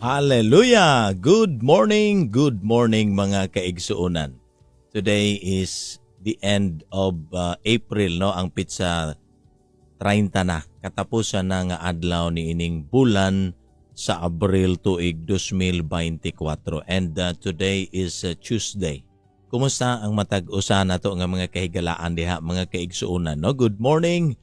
Hallelujah! Good morning mga kaigsuonan. Today is the end of April, no? Ang pitsa 30 na. Katapusan na nga adlaw ni ining bulan sa Abril tuig 2024. And today is Tuesday. Kumusta ang matag-usa nato nga mga kahigalaan diha mga kaigsuonan, no? Good morning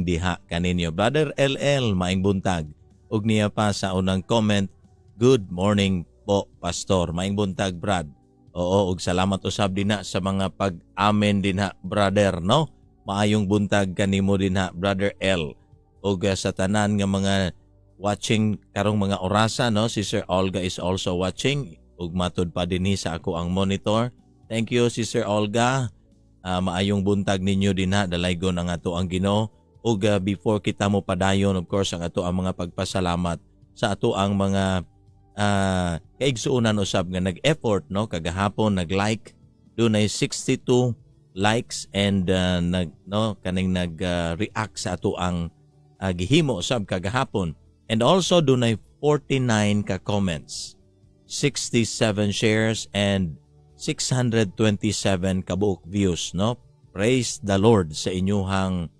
diha kaninyo. Brother LL, maing buntag. Ug niya pa sa unang comment, good morning po, Pastor. Maing buntag, Brad. Oo, ug salamat usab din na sa mga pag-amen din ha, brother, no? Maayong buntag kanimo din ha, Brother L. Ug sa tanan nga mga watching karong mga orasa, no? Sister Olga is also watching. Ug matud pa dinhi sa ako ang monitor. Thank you, Sister Olga. Maayong buntag ninyo din ha, dalaygon ang ato ang Ginoo. Ug before kita mo padayon, of course, ang ato ang mga pagpasalamat sa ato ang mga kaigsuonan usab nga nag-effort, no? Kagahapon nag-like, dunay 62 likes and nag-react sa ato ang gihimo usab kagahapon. And also dunay 49 ka comments, 67 shares and 627 kabuok views, no? Praise the Lord sa inyuhang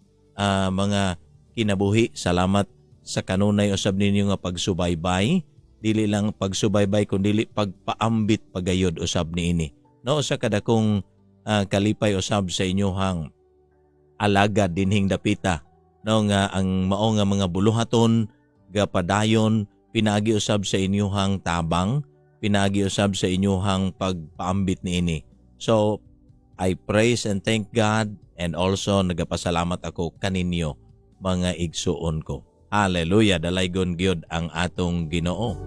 mga kinabuhi. Salamat sa kanunay usab ninyo nga pagsubaybay. Dili lang pagsubaybay kundi pagpaambit pagayod usab niini. No, sa kadakong kalipay usab sa inyohang alagad dinhing dapita. No nga ang mao nga mga buluhaton gapadayon pinagi usab sa inyohang tabang, pinagi usab sa inyohang pagpaambit niini. So I praise and thank God. And also, nagapasalamat ako kaninyo, mga igsuon ko. Hallelujah! Dalaygon gyud ang atong Ginoo.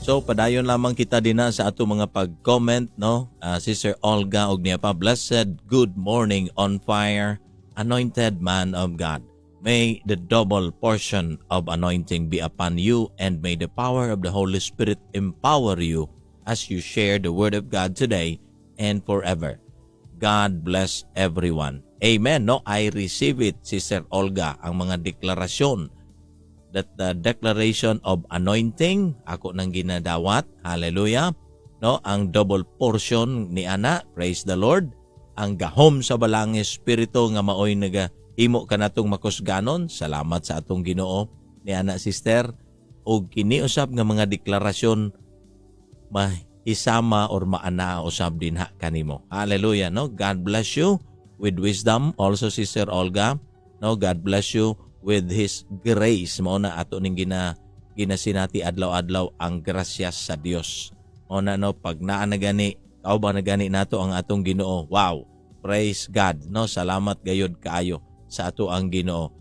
So, padayon lamang kita din na sa atong mga pag-comment, no? Sister Olga, og niya pa, blessed good morning on fire, anointed man of God. May the double portion of anointing be upon you, and may the power of the Holy Spirit empower you as you share the Word of God today and forever. God bless everyone. Amen. No, I receive it, Sister Olga, ang mga deklarasyon. That the declaration of anointing, ako nang ginadawat. Hallelujah. No, ang double portion ni ana, praise the Lord. Ang gahom sa balang espiritu nga maoy nagahimo kanatong makusganon. Salamat sa atong Ginoo ni ana, sister. Og kini usab nga mga deklarasyon isama or maana usab din ha kanimo. Hallelujah, no? God bless you with wisdom. Also, Sister Olga, no? God bless you with His grace. Mao na ato ning ginasinati adlaw-adlaw ang grasyas sa Dios. Mao na, no? Pag naa na gani, kauban na gani nato ang atong Ginoo. Wow! Praise God, no? Salamat gayud kaayo sa ato ang Ginoo.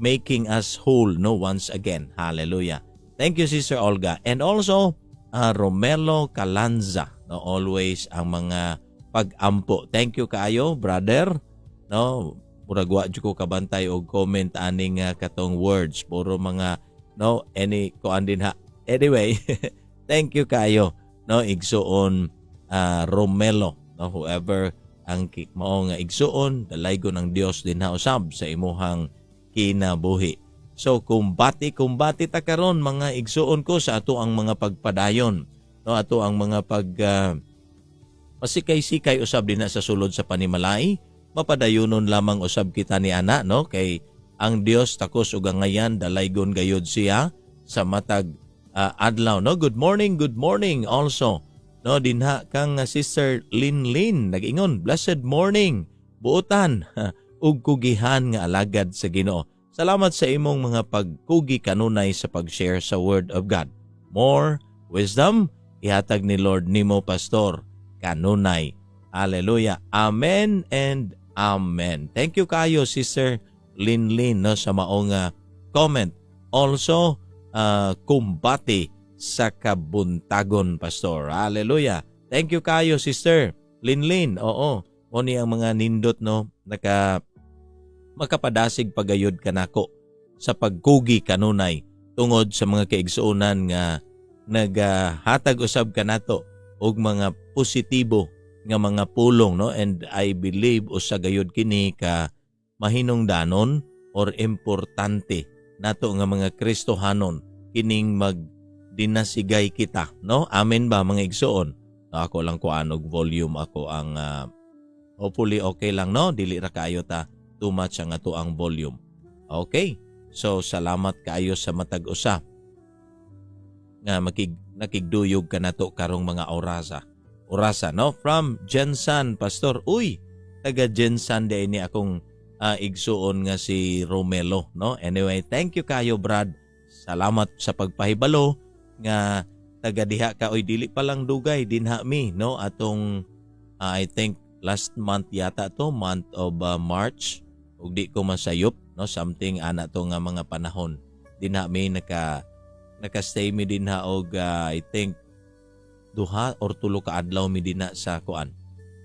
Making us whole, no? Once again. Hallelujah. Thank you, Sister Olga. And also, Romelo Calanza, no, always ang mga pag-ampo. Thank you kaayo, brother. No, muragwa jud ko kabantay og comment aning katong words, puro mga no any kuan din ha. Anyway, thank you kaayo, no, igsuon Romelo, no, whoever ang mao nga igsuon, dalaygon ng Dios din ha usab sa imuhang kinabuhi. So kumbati ta karon mga igsuon ko sa ato ang mga pagpadayon, no, ato ang mga pasikay-sikay usab din na sa sulod sa panimalay. Mapadayonon lamang usab kita ni ana, no, kay ang Dios takos ug ngayan dalaygon gayud siya sa matag adlaw, no. Good morning also, no, dinha kang Sister Lin nag-ingon, blessed morning buotan ug kugihan nga alagad sa Ginoo. Salamat sa imong mga pagkugi kanunay sa pag-share sa Word of God. More wisdom, ihatag ni Lord nimo, Pastor, kanunay. Hallelujah. Amen and amen. Thank you kayo, Sister Lin, no, sa maong comment. Also, kumbati sa kabuntagon, Pastor. Hallelujah. Thank you kayo, Sister Lin. Oo, muni ang mga nindot, no, makapadasig pagayod kanako sa pagkugi kanunay tungod sa mga kaigsuonan nga naghatag usab kanato og mga positibo nga mga pulong, no, and I believe usa gayud kini ka mahinungdanon or importante nato nga mga Kristohanon kining magdinasigay kita, no? Amen ba mga igsoon? No, ako lang ko anog volume ako ang hopefully okay lang, no? Dili ra kaayo ta too much ang ato ang volume. Okay. So salamat kaayo sa matag usa nga nakigduyog ka nato karong mga orasa, no? From Jensan, Pastor. Uy, taga Jensan di ini akong igsuon nga si Romelo, no? Anyway, thank you kayo, Brad. Salamat sa pagpahibalo nga taga diha ka. Oy, dili pa lang dugay dinha mi, no? Atong I think last month yata to, month of March. Ug di ko masayop, no? Something ana to nga mga panahon. Dinha mi naka-stay mi dinha og I think 2 or 3 ka adlaw mi dinha sa kuan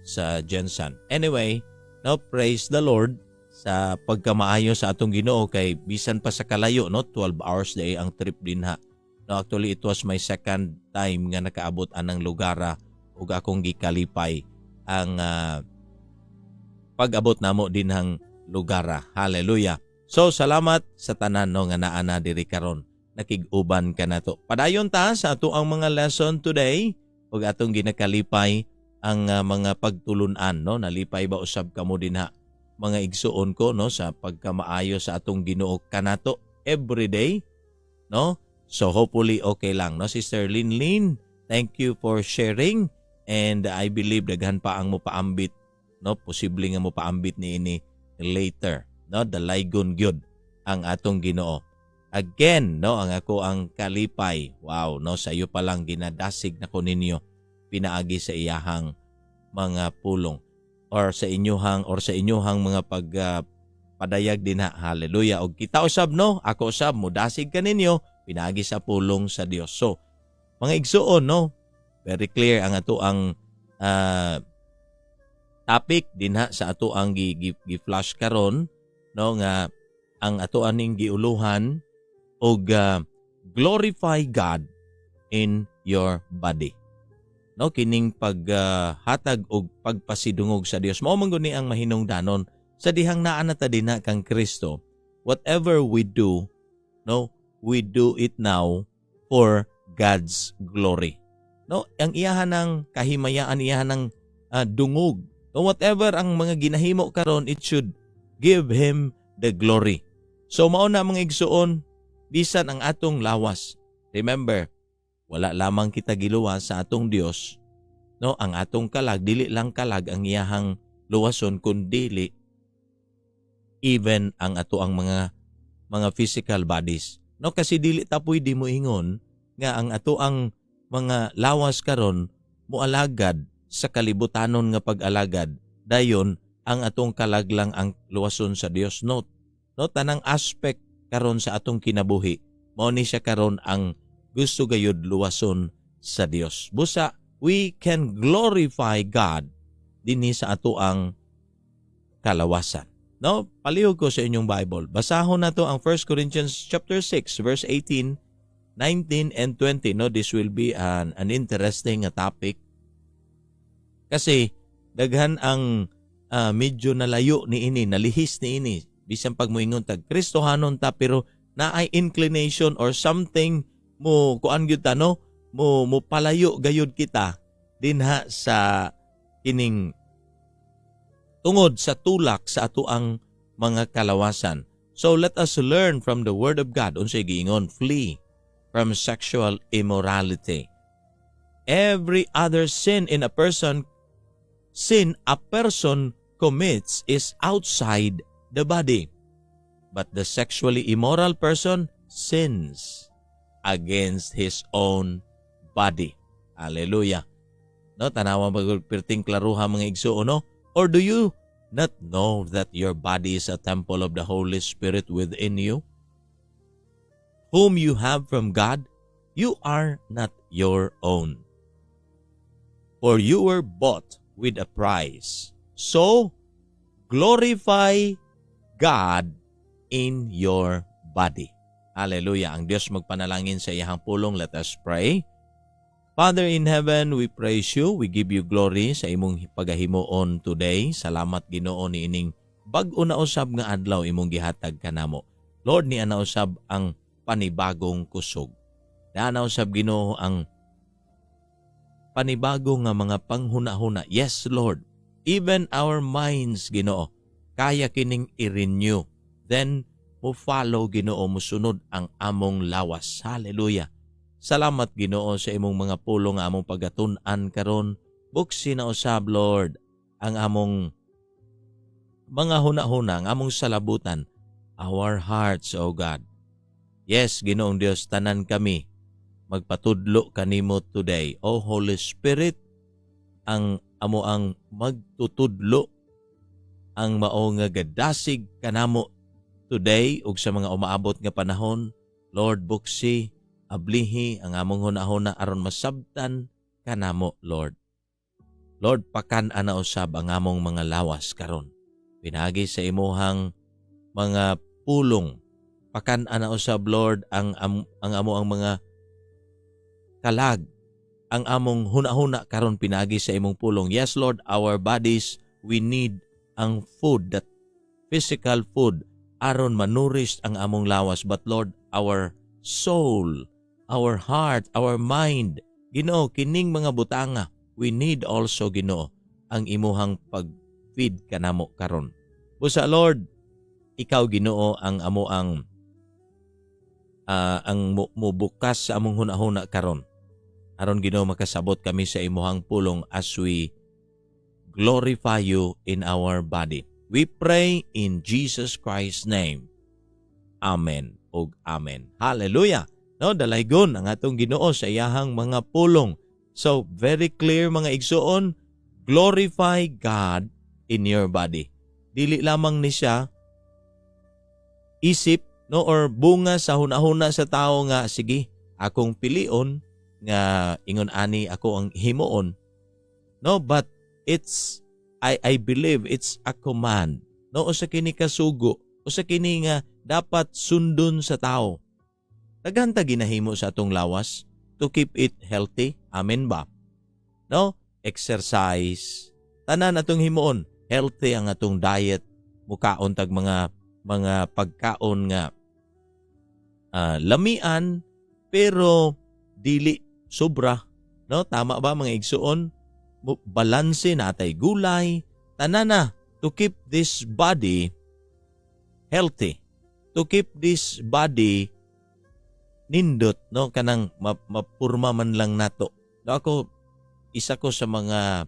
sa Jensan. Anyway, no, praise the Lord sa pagkamaayo sa atong Ginoo kay bisan pa sa kalayo, no, 12 hours day ang trip dinha. No, actually it was my second time nga nakaabot anang lugara ug akong gikalipay ang pag-abot namo dinhang lugara. Hallelujah. So salamat sa tanan, no, nga naa na diri karon. Nakig-uban ka na to. Padayon ta sa ato ang mga lesson today ug atong ginakalipay ang mga pagtulunan, no? Nalipay ba usab kamo dinha mga igsuon ko, no, sa pagkamaayo sa atong Ginoo kanato everyday, no? So hopefully okay lang, no? Sister Linlin, thank you for sharing and I believe daghan pa ang mopaambit, no? Posible nga mopaambit niini later, no? Dalaygon gyud ang atong Ginoo. Again, no, ang ako ang kalipay. Wow, no, sa iyo pa lang ginadasig na ko ninyo pinaagi sa iyahang mga pulong or sa inyuhang mga padayag din ha. Hallelujah. Og kita usab, no, ako usab mudasig kaninyo pinaagi sa pulong sa Dios. So, mga igsuon, no, very clear ang ato ang topic din ha sa ato ang gi-flash karon, no, nga ang ato aning giuluhan og glorify God in your body. No, kining paghatag og pagpasidungog sa Dios. Mao man gud ni ang mahinungdanon sa dihang naa na ta dinha kang Kristo. Whatever we do, no, we do it now for God's glory. No, ang iyahan ng kahimayaan, iyahan ng dungog. No, whatever ang mga ginahimo karon, it should give Him the glory. So mao na mga igsuon, bisan ang atong lawas. Remember, wala lamang kita giluwas sa atong Dios, no? Ang atong kalag dili lang kalag ang iyahang luwason kundi even ang ato ang mga physical bodies. No, kasi dili ta pwede mo ingon nga ang ato ang mga lawas karon moalagad sa kalibutanon nga pag-alagad. Dayon ang atong kalag lang ang luwason sa Dios. No, tanang aspect karon sa atong kinabuhi mao ni siya karon ang gusto gayud luwason sa Dios. Busa we can glorify God dinhi sa ato ang kalawasan. No, palihog ko sa inyong Bible. Basahon nato ang 1 Corinthians chapter 6 verse 18, 19 and 20. No, this will be an interesting topic. Kasi daghan ang medyo nalayo niini, nalihis niini. Bisan pag moingon tag Kristohanon ta pero naay inclination or something mo kuan gyud ta, no, mo palayo gayud kita dinha sa kining tungod sa tulak sa ato ang mga kalawasan. So let us learn from the word of God. Unsay giingon, flee from sexual immorality. Every other sin a person commits is outside the body, but the sexually immoral person sins against his own body. Hallelujah. No, tanawa magpirting klaruha mga igsuon, no? Or do you not know that your body is a temple of the Holy Spirit within you, whom you have from God? You are not your own, for you were bought with a price. So glorify God in your body. Hallelujah. Ang Diyos magpanalangin sa iyang pulong. Let us pray. Father in heaven, we praise you. We give you glory sa imong pagahimuon today. Salamat Ginoo ni ining bag-o na usab nga adlaw imong gihatag kanamo. Lord, niya na usab ang panibagong kusog. Niya na usab Ginoo ang panibago nga mga panghuna-huna. Yes, Lord. Even our minds, Ginoo, kaya kining i-renew. Then, mo follow, Ginoo, musunod ang among lawas. Hallelujah. Salamat, Ginoo, sa imong mga pulong nga among pagatun-an karon. Buksi na usab, Lord, ang among mga huna-huna, ang among salabutan. Our hearts, O God. Yes, Ginoong Dios, tanan kami magpatudlo kanimo today. O Holy Spirit, ang amo ang magtutudlo, ang mao nga gadasig kanamo today ug sa mga umaabot nga panahon. Lord, buksi, ablihi ang among hunahuna aron masabtan kanamo, Lord. Lord, pakan-an na usab ang among mga lawas karon. Pinagi sa imuhang mga pulong. Pakan-an na usab, Lord, ang amo ang mga kalag, ang among hunahuna karon pinagi sa imong pulong. Yes, Lord, our bodies, we need ang food, that physical food, aron manurish ang among lawas. But Lord, our soul, our heart, our mind, Ginoo, kining mga butanga, we need also, Ginoo, ang imuhang pag-feed kanamo karon. Busa, Lord, ikaw, Ginoo, ang amo ang mubukas sa among hunahuna karon. Aron, Ginoo, makasabot kami sa imuhang pulong as we glorify you in our body. We pray in Jesus Christ's name. Amen ug amen. Hallelujah. No, dalaygon ang atong Ginoo sa iyahang mga pulong. So, very clear mga igsuon, glorify God in your body. Dili lamang ni siya isip, no, or bunga sa hunahuna sa tao nga, sige, akong pilion nga ingon ani ako ang himuon. No, but it's I believe it's a command. No, usa kini kasugo, usa kini nga dapat sundon sa tao. Daghan ta ginahimo sa atong lawas to keep it healthy. Amen ba? No, exercise. Tanan atong himuon, healthy ang atong diet. Mukaon tag mga pagkaon nga lamian pero dili sobra, no? Tama ba mga igsuon? Balanse natay gulay, tanana to keep this body healthy, to keep this body nindot, no? Kanang mapurma man lang nato. No, ako isa ko sa mga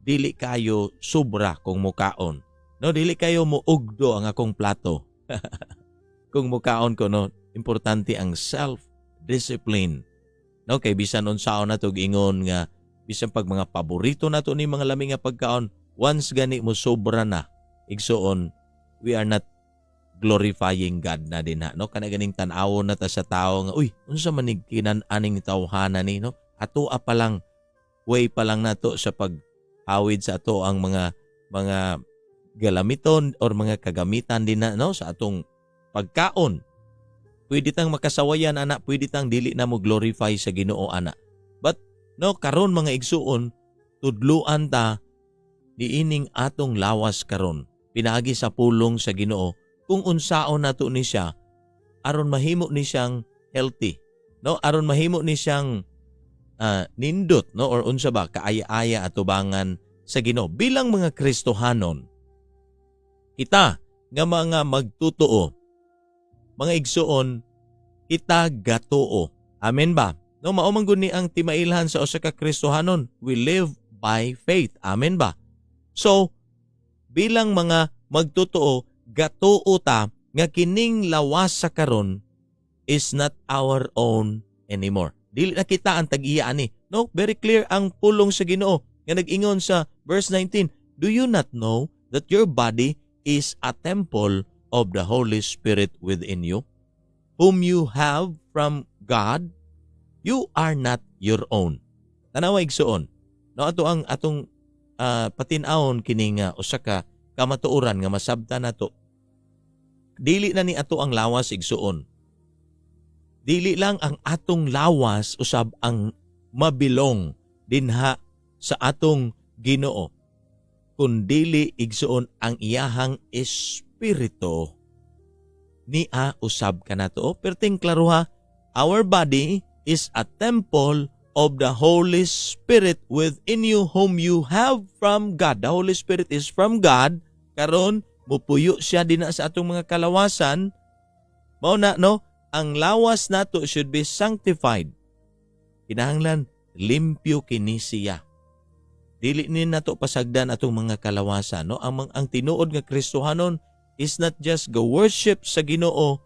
dili kayo sobra kung mukaon. No, dili kayo muugdo ang akong plato. Kung mukaon ko, no, importante ang self-discipline. No, kay bisan unsaon na to ingon nga bisan pag mga paborito nato ni mga lami nga pagkaon, once gani mo sobra na, igsuon, we are not glorifying God na din ha. No, kana ganing tan-awon na ta sa tao nga, uy, unsa man ning kinan-aning tawhana ni, no? Ato pa lang way pa lang nato sa paghawid sa ato ang mga galamiton or mga kagamitan din na, no, sa atong pagkaon. Pwede tang makasawayan, ana, pwede tang dili na mo glorify sa Ginoo, ana. But no, karon mga igsuon, tudluan ta niining atong lawas karon pinagi sa pulong sa Ginoo kung unsaon nato ni siya aron mahimo ni siyang healthy, no, aron mahimo ni siyang nindot, no, or unsa ba kaaya-aya atubangan sa Ginoo bilang mga Kristohanon. Kita nga mga magtutuo, mga igsuon, kita gatuo. Amen ba? No, mao man gud ni ang timailhan sa usa ka Kristohanon. We live by faith. Amen ba? So, bilang mga magtutuo, gatuo ta nga kining lawas sa karon is not our own anymore. Dili na kita ang tag-iya ani. No, very clear ang pulong sa Ginoo nga nag-ingon sa verse 19. Do you not know that your body is a temple of the Holy Spirit within you, whom you have from God? You are not your own. Tanawa igsuon. No, ato ang atong patin-awon kini nga usa ka kamatuoran nga masabtan nato. Dili na ni ato ang lawas igsuon. Dili lang ang atong lawas usab ang mabilong dinha sa atong Ginoo. kundili igsuon ang iyahang espiritu niya usab kanato. Perting klaro ha, our body is a temple of the Holy Spirit within you whom you have from God. The Holy Spirit is from God. Karon mupuyo siya din sa atong mga kalawasan. Mao na no, ang lawas nato should be sanctified. Kinahanglan limpyo kini siya. Dili ni nato pasagdan atong mga kalawasan no. Ang tinuod nga Kristohanon is not just go worship sa Ginoo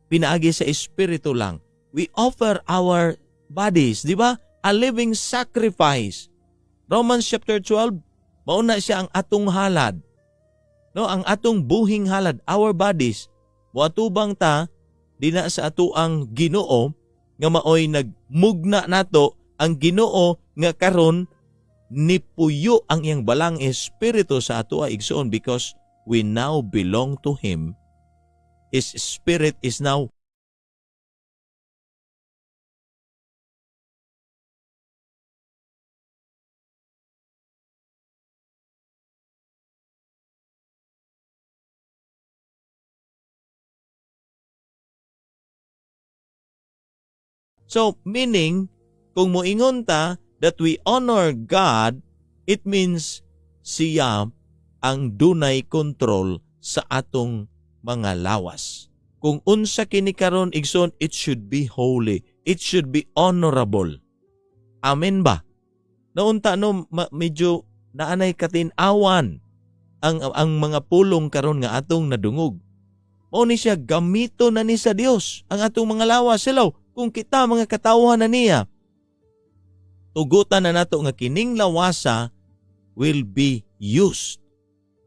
pinaagi sa espiritu lang. We offer our bodies, di ba? A living sacrifice. Romans chapter 12, mauna siya ang atong halad. No, ang atong buhing halad, our bodies. Moatubang ta dina sa ato ang Ginoo nga maoy nagmugna nato ang Ginoo nga karon nipuyo ang iyang balang espiritu sa ato igsoon because we now belong to Him. His Spirit is now so meaning kung moingon ta that we honor God, it means siya ang dunay kontrol sa atong mga lawas. Kung unsa kini karon igsoon, it should be holy. It should be honorable. Amen ba? Naunta no medyo naanay katin-awan ang mga pulong karon nga atong nadungog. Mao ni siya gamito na ni sa Dios ang atong mga lawas. Hello, kung kita mga katawhan na niya, tugutan na nato nga kining lawasa will be used.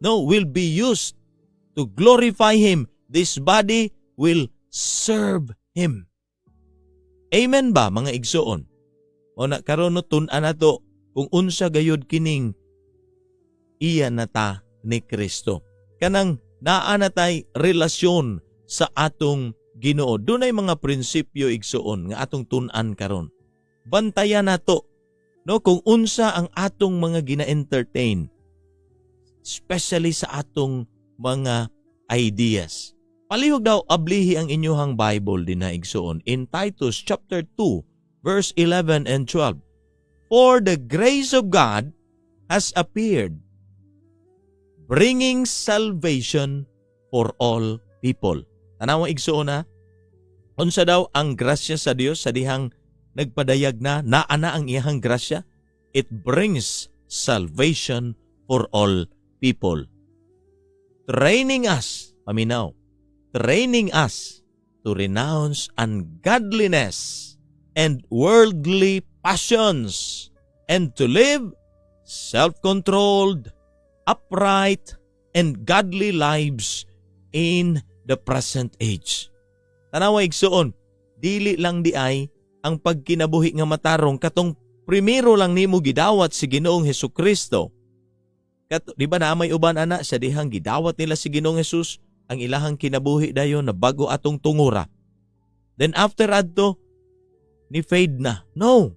No, will be used to glorify Him. This body will serve Him. Amen ba mga igsoon? O na karon no tun-an nato kung unsa gayud kining iya nata ni Kristo. Kanang naa natay relasyon sa atong Ginoo. Dunay mga prinsipyo igsoon nga atong tun-an karon. Bantayan nato no kung unsa ang atong mga gina-entertain, especially sa atong mga ideas. Palihog daw ablihi ang inyuhang Bible din na igsoon in Titus chapter 2 verse 11 and 12. For the grace of God has appeared, bringing salvation for all people. Tanawa igsoon na, unsa daw ang grasya sa Dios sa dihang nagpadayag na naana ang iyang grasya? It brings salvation for all people. Training us, paminaw, training us to renounce ungodliness and worldly passions and to live self-controlled, upright, and godly lives in the present age. Tanawa igsoon, dili lang di ay ang pagkinabuhi nga matarong katong primero lang nimo gidawat si Ginoong Hesukristo. Di ba na may uban ana sa dihang gidawat nila si Ginoong Hesus ang ilahang kinabuhi dayon na bago atong tungura. Then after adto ni fade na. No.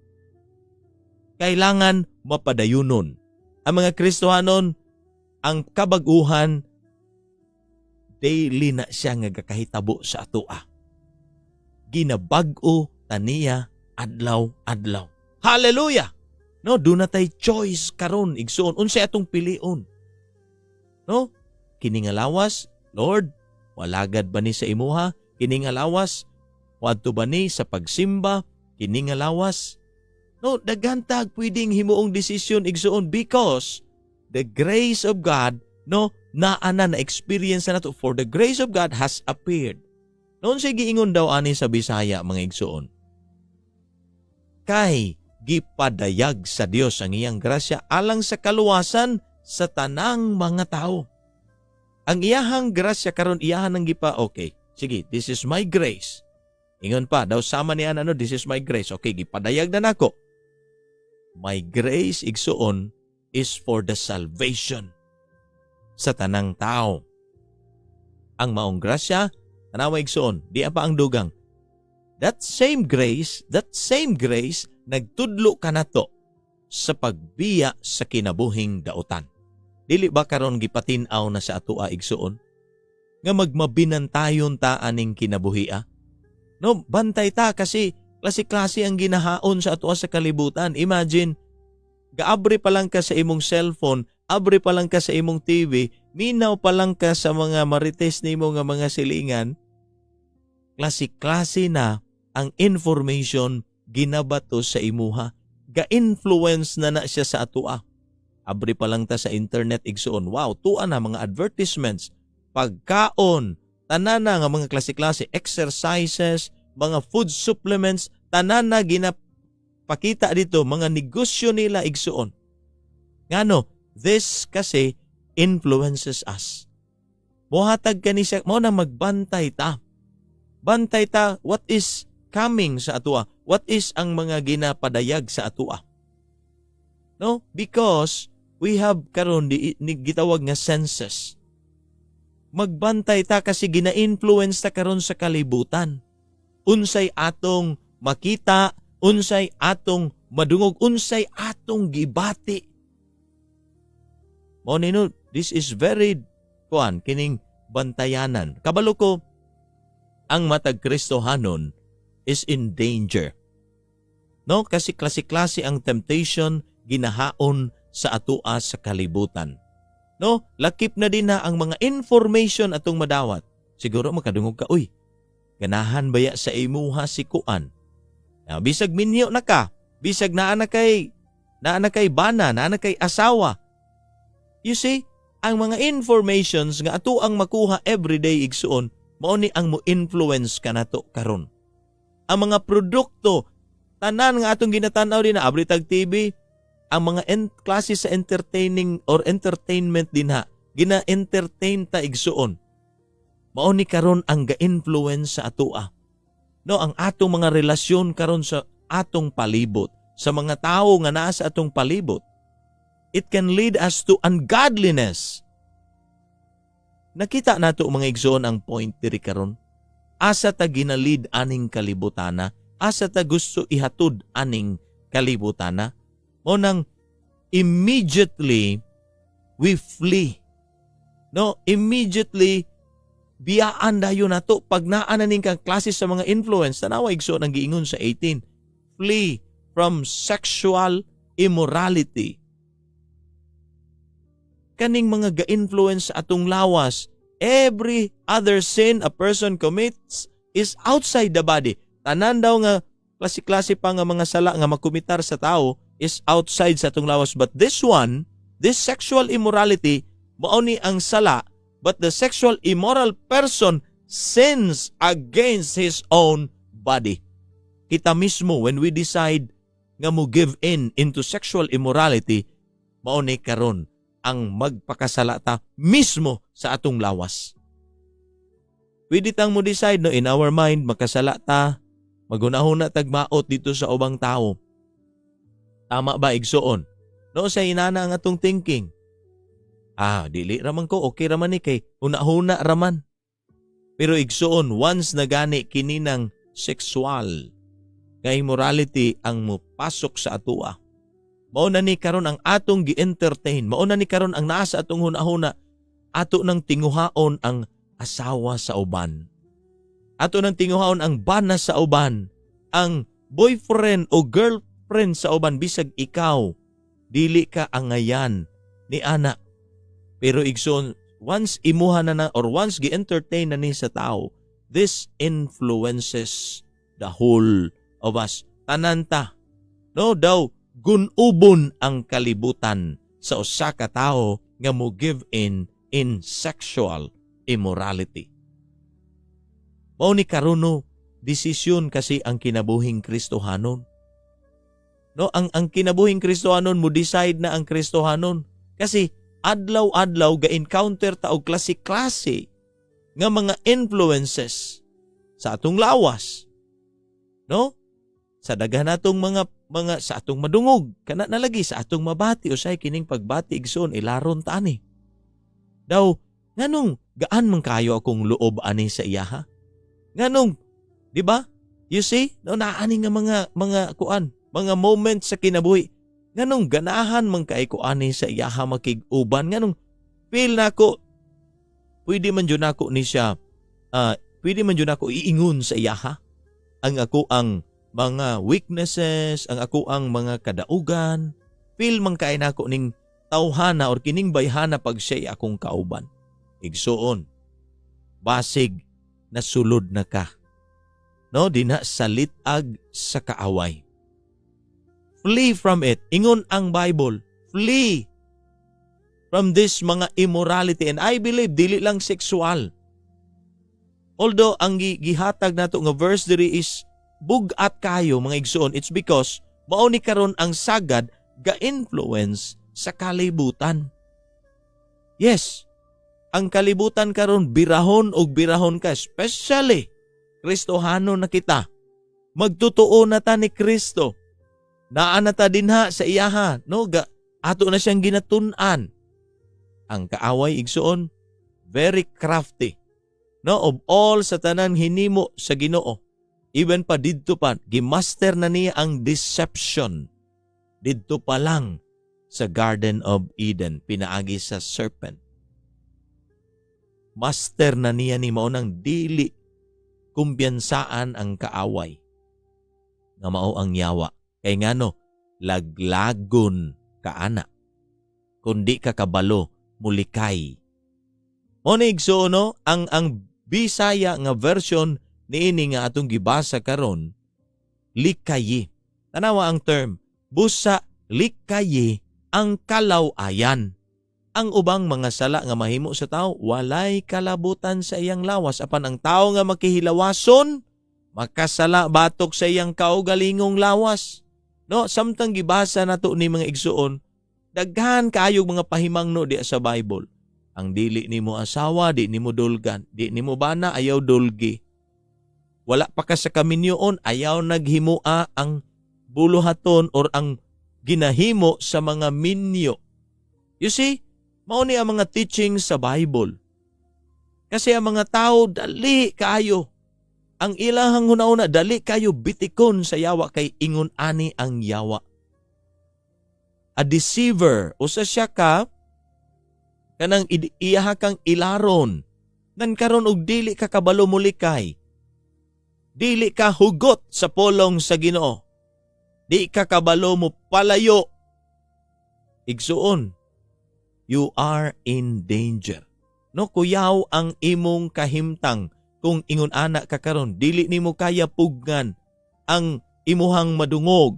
Kailangan mapadayunon. Ang mga Kristohanon, ang kabaguhan daily na siya nga gakahitabo sa atoa. Ginabag-o taniya adlaw-adlaw. Hallelujah! No, do na tay choice karon igsoon unsay atong pilion. No? Kini nga lawas, Lord, walagad ba ni sa imuha? Kini nga lawas, wadto ba ni sa pagsimba? Kini nga lawas. No, daghantag pwedeng himuong desisyon igsoon because the grace of God, no, naana na experience na nato. For the grace of God has appeared. Noon siya giingon daw ani sa Bisaya mga igsoon. Kay gipadayag sa Dios ang iyang grasya alang sa kaluwasan sa tanang mga tao. Ang iyahang grasya karon iyahan nang gipa, okay, sige, this is my grace. Ingon pa, daw sama niya ano, this is my grace. Okay, gipadayag na nako. My grace, igsoon, is for the salvation sa tanang tao. Ang maong grasya, tanawa igsoon, di pa ang dugang. That same grace, nagtudlo ka nato sa pagbiya sa kinabuhing dautan. dili ba karon gipatin-aw na sa atoa igsuon nga magmabinantayon ta aning kinabuhia? No, bantay ta kasi klase-klase ang ginahaon sa atoa sa kalibutan. Imagine, gaabri pa lang ka sa imong cellphone, abri pa lang ka sa imong TV, minaw pa lang ka sa mga marites nimo nga mga silingan, klase-klase na ang information ginabato sa imuha. Ga-influence na siya sa atoa. Abri pa lang ta sa internet igsuon. Wow, tuan na mga advertisements, pagkaon, tanana nga mga klase-klase, exercises, mga food supplements, tanana ginapakita dito, mga negosyo nila igsuon. Ngano, this kasi influences us. Mohatag ka ni siya, mo na magbantay ta. Bantay ta what is coming sa atua, what is ang mga ginapadayag sa atua. No? Because we have karon di gitawag nga senses. Magbantay ta kasi gina-influence ta karon sa kalibutan. Unsay atong makita, unsay atong madungog, unsay atong gibati. Mo nino, this is very kining bantayanan. Kabalo ko, ang matag Kristohanon is in danger. No, kasi klase-klase ang temptation ginahaon sa atua sa kalibutan. No, lakip na din na ang mga information atong madawat. Siguro makadungog ka, uy, ganahan baya sa imuha si kuan. Now, bisag minyo na ka, bisag naa na kay bana, naa na kay asawa. You see, ang mga informations nga ato ang makuha everyday igsuon, mao ni ang mo-influence ka nato karon. Ang mga produkto, tanan nga atong ginatanaw din na abri tag TV, ang mga klase sa entertaining or entertainment din ha, gina-entertain ta igsuon. Mao ni karon ang ga-influence sa atoa. No, ang atong mga relasyon karon sa atong palibot, sa mga tao nga naa sa atong palibot, it can lead us to ungodliness. Nakita nato mga igsoon ang point diri karon. Asa ta ginalid aning kalibutana, asa ta gusto ihatud aning kalibutana, mo nang immediately we flee. No, immediately biyaan dayon nato pag naa na ning kang klase sa mga influence. Tanawa igsoon ang giingon sa 18. Flee from sexual immorality. Kaning mga ga-influence atong lawas, every other sin a person commits is outside the body. Tanan daw nga klase-klase pa nga mga sala nga makumitar sa tao is outside sa atong lawas. But this one, this sexual immorality, mao ni ang sala, but the sexual immoral person sins against his own body. Kita mismo, when we decide nga mo give in into sexual immorality, mao ni karon ang magpakasala ta mismo sa atong lawas. Pwede tang mo decide no in our mind makasala ta, magunahon na tagmaot dito sa ubang tao. Tama ba igsuon? No sa inana ang atong thinking. Dili raman ko, okay raman ni kay huna-huna raman. Pero igsuon once na gani kini ng sexual kay immorality ang mupasok sa atua. Mao na ni karon ang atong gi-entertain, mao na ni karon ang naa sa atong hunahuna, ato nang tinguhaon ang asawa sa uban. Ato nang tinguhaon ang bana sa uban, ang boyfriend o girlfriend sa uban, bisag ikaw dili ka angayan ni ana. Pero igsoon, once imuha na or once gi-entertain na ni sa tao, this influences the whole of us. Tananta. No daw gunubon ang kalibutan sa usa ka tawo nga mo give in sexual immorality. Mao ni karuno desisyon kasi ang kinabuhing Kristohanon. No, ang kinabuhing Kristohanon mo decide na ang Kristohanon kasi adlaw-adlaw ga-encounter ta og klase-klase nga mga influences sa atong lawas. No? Sa daghan natong mga sa atong madungog, kana na lagi sa atong mabati usay kining pagbati igsoon ilaron ta ani. Daw nganong gaan man kayo akong loob ani sa iyaha? Nganong, di ba? You see? No, naani nga mga kuan, mga moments sa kinabuhi. Nganong ganahan man kay ko ani sa iyaha makig-uban, nganong feel nako pwede man jud nako ni siya pwede man jud nako iingon sa iyaha ang ako ang mga weaknesses, ang ako ang mga kadaugan. Feel man kay nako ning tawhana or kining bayhana pag siya akong kauban. Igsuon, basig nasulod na ka. No, di na salitag sa kaaway. Flee from it. Ingon ang Bible, flee from this mga immorality. And I believe, dili lang sexual. Although, ang gihatag nato nga verse diri is bugat kayo, mga igsoon, it's because mauni karon ang sagad ga-influence sa kalibutan. Yes, ang kalibutan karon birahon og birahon ka, especially Kristohano na kita. Magtutuo na ta ni Kristo. Naa na ta dinha sa iyaha, no? Ato na siyang ginatun-an. Ang kaaway igsuon, very crafty. No, of all sa tanan hinimo sa Ginoo. Even pa didto pa, gimaster na niya ang deception. Didto pa lang sa Garden of Eden, pinaagi sa serpent. Master na niya ni mao nang dili kumbiyansaan ang kaaway. Nga mao ang yawa. Kay ngano, laglagon ka ana. Kundi ka kabalo, mulikay. Monig so no, ang Bisaya nga version niini nga atong gibasa karon, likayi. Tanawa ang term, busa likayi ang kalaw-ayan. Ang ubang mga sala nga mahimo sa tao, walay kalabutan sa iyang lawas. Apan ang tao nga makihilawason, makasala batok sa iyang kaugalingong lawas. No, samtang gibasa nato ni mga igsuon, daghan kaayog mga pahimangno di sa Bible. Ang dili nimo asawa, di nimo dulgan, di nimo bana, ayaw dulgi. Wala pa ka sa kaminyoon, ayaw naghimua ang buluhaton or ang ginahimo sa mga minyo. You see, mao ni ang mga teachings sa Bible. Kasi ang mga tao dali kaayo. Ang ilahang hunauna, dali kayo bitikon sa yawa kay ingon ani ang yawa. A deceiver, usa siya ka, kanang iyaha kang ilaron, nan karon og dili ka kabalo mulikay. Dili ka hugot sa polong sa Ginoo. Di ka kabalo mo palayo. Igsuon, you are in danger. No, kuyaw ang imong kahimtang. Kung ingon anak ka karon, dili nimo kaya pugnan ang imuhang madungog.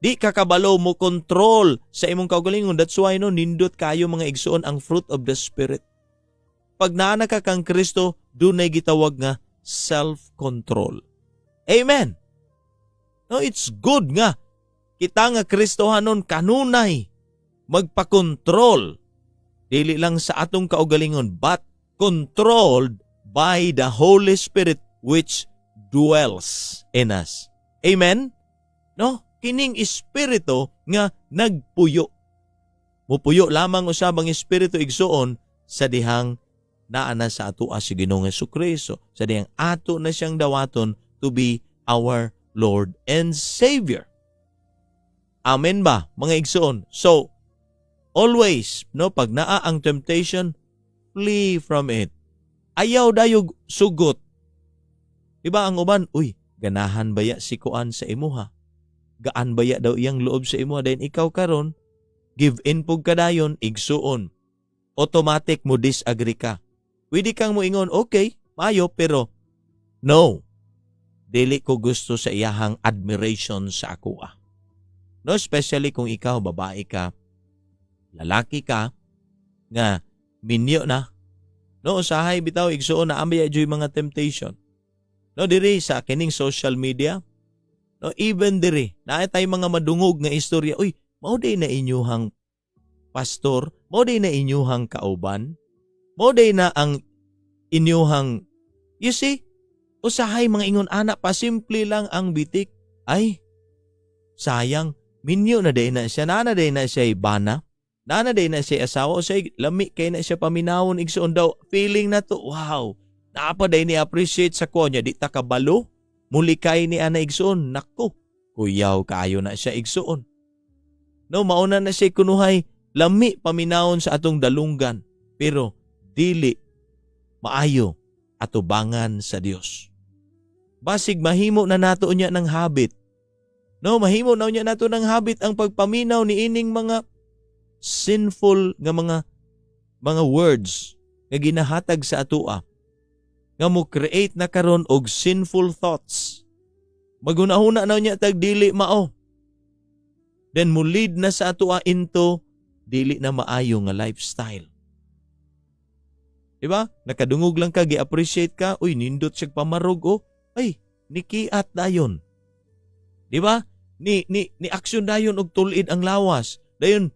Di ka kabalo mo control sa imong kaugalingon. That's why no, nindot kayo mga igsuon ang fruit of the Spirit. Pag naana ka kang Kristo, dunay gitawag nga self-control. Amen. No, it's good nga kita nga Kristohanon kanunay magpakontrol. Dili lang sa atong kaugalingon, but controlled by the Holy Spirit which dwells in us. Amen? No? Kining espiritu nga nagpuyo. Mupuyo lamang usabang espiritu igsuon sa dihang naana sa ato si Ginoong Jesucristo. Sa dihang ato na siyang dawaton to be our Lord and Savior. Amen ba, mga igsuon? So, always, no, pag naa ang temptation, flee from it. Ayaw dayog sugot. Diba ang uban, uy, ganahan baya si kuan sa imuha? Gaan baya daw iyang loob sa imuha? Then ikaw karon, give in pug kadayon, igsuon. Automatic mo disagree ka. Pwede kang moingon, okay, mayo, pero no. Dili ko gusto sa iyahang admiration sa ako. No, especially kung ikaw, babae ka, lalaki ka, nga minyo na, no, usahay bitaw igsuon na ambaya joy mga temptation. No, diri sa kining social media, no, even diri, naay tay mga madungog nga istorya, uy, mao day na inyuhang pastor, mao day na inyuhang kauban, mao day na ang inyuhang, you see, usahay mga ingon anak pa, simple lang ang bitik, ay, sayang, minyo na day na siya, nana day na siya bana, nana day na siya asawa, o siya lami kay na siya paminawon, igsuon daw, feeling na to, wow, naapaday ni appreciate sa ko niya, di ta kabalo, mulikay ni ana igsuon, nako, kuyaw kaayo na siya igsuon. No, mauna na siya kunuhay lami paminawon sa atong dalunggan, pero dili maayo atubangan sa Dios. Basig mahimo na nato unya ng habit. No, mahimo na unya nato ng habit ang pagpaminaw ni ining mga sinful nga mga words nga ginahatag sa atoa. Nga mo create na karon og sinful thoughts. Magunahuna na unya tag dili mao. Then mo lead na sa atoa into dili na maayo nga lifestyle. Diba? Nakadungog lang ka, gi-appreciate ka, uy, nindot siyang pamarog, oh. Ay, nikiat dayon. Diba? Ni aksyon dayon og tulid ang lawas. Dayon,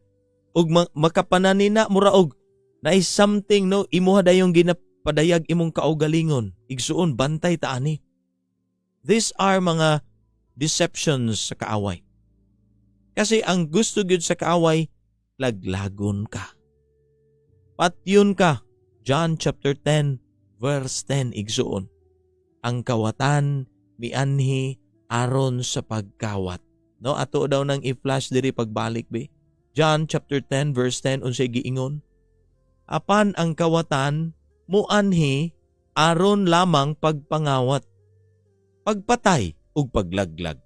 og makapananina, mura og, na is something, no, imuha dayon ginapadayag imong kaugalingon. Igsuon, bantay taani. These are mga deceptions sa kaaway. Kasi ang gusto gyud sa kaaway, laglagon ka. Patyon ka. John chapter 10 verse 10 igsuon. Ang kawatan mianhi aron sa pagkawat. No, ato daw nang i-flash diri pagbalik be. John chapter 10 verse 10 unsay giingon? Apan ang kawatan muanhi aron lamang pagpangawat, pagpatay ug paglaglag.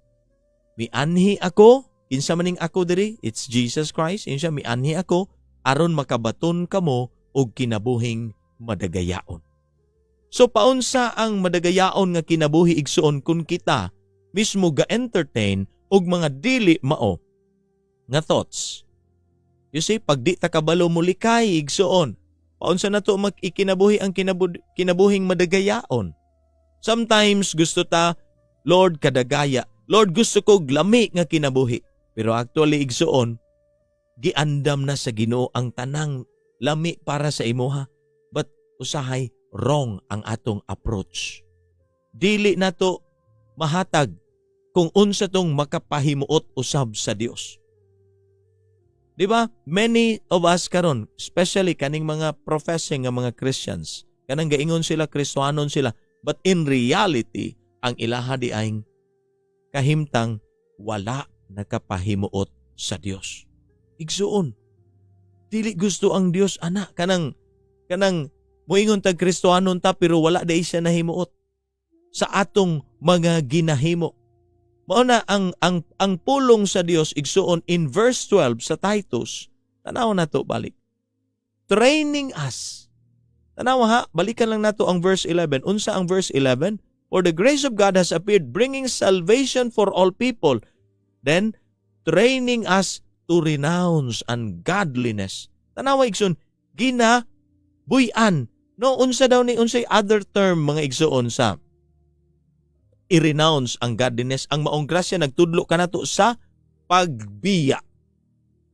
Mianhi ako, kinsa maning ako diri? It's Jesus Christ. Insya mianhi ako aron makabaton kamo og kinabuhing madagayaon. So paunsa ang madagayaon nga kinabuhi igsuon kung kita mismo ga-entertain og mga dili mao nga thoughts. You see, pag di ta kabalo mo likay igsuon, paunsa na to mag-ikinabuhi ang kinabuhing madagayaon. Sometimes gusto ta, Lord kadagaya, Lord gusto ko lami nga kinabuhi. Pero actually igsuon, giandam na sa Ginoo ang tanang lami para sa imuha, but usahay wrong ang atong approach. Dili na to mahatag kung unsa tong makapahimuot usab sa Dios. Diba? Many of us karon, especially kaning mga professing nga mga Christians, kanang gaingon sila Kristohanon sila, but in reality, ang ilaha di ay kahimtang wala nakapahimuot sa Dios. Igsuon, dili gusto ang Dios ana kanang moingon tag Kristohanon ta pero wala day siya nahimuot sa atong mga ginahimo. Mao na ang pulong sa Dios igsuon in verse 12 sa Titus. Tanaw na to balik. Training us. Tanaw ha, balikan lang nato ang verse 11. Unsa ang verse 11? For the grace of God has appeared, bringing salvation for all people. Then training us to renounce ungodliness. Tanawa igsoon, ginabuyan. No, unsa daw ni unsay other term mga igsoon sa i-renounce ang godliness. Ang maong grasya nagtudlo kanato sa pagbiya.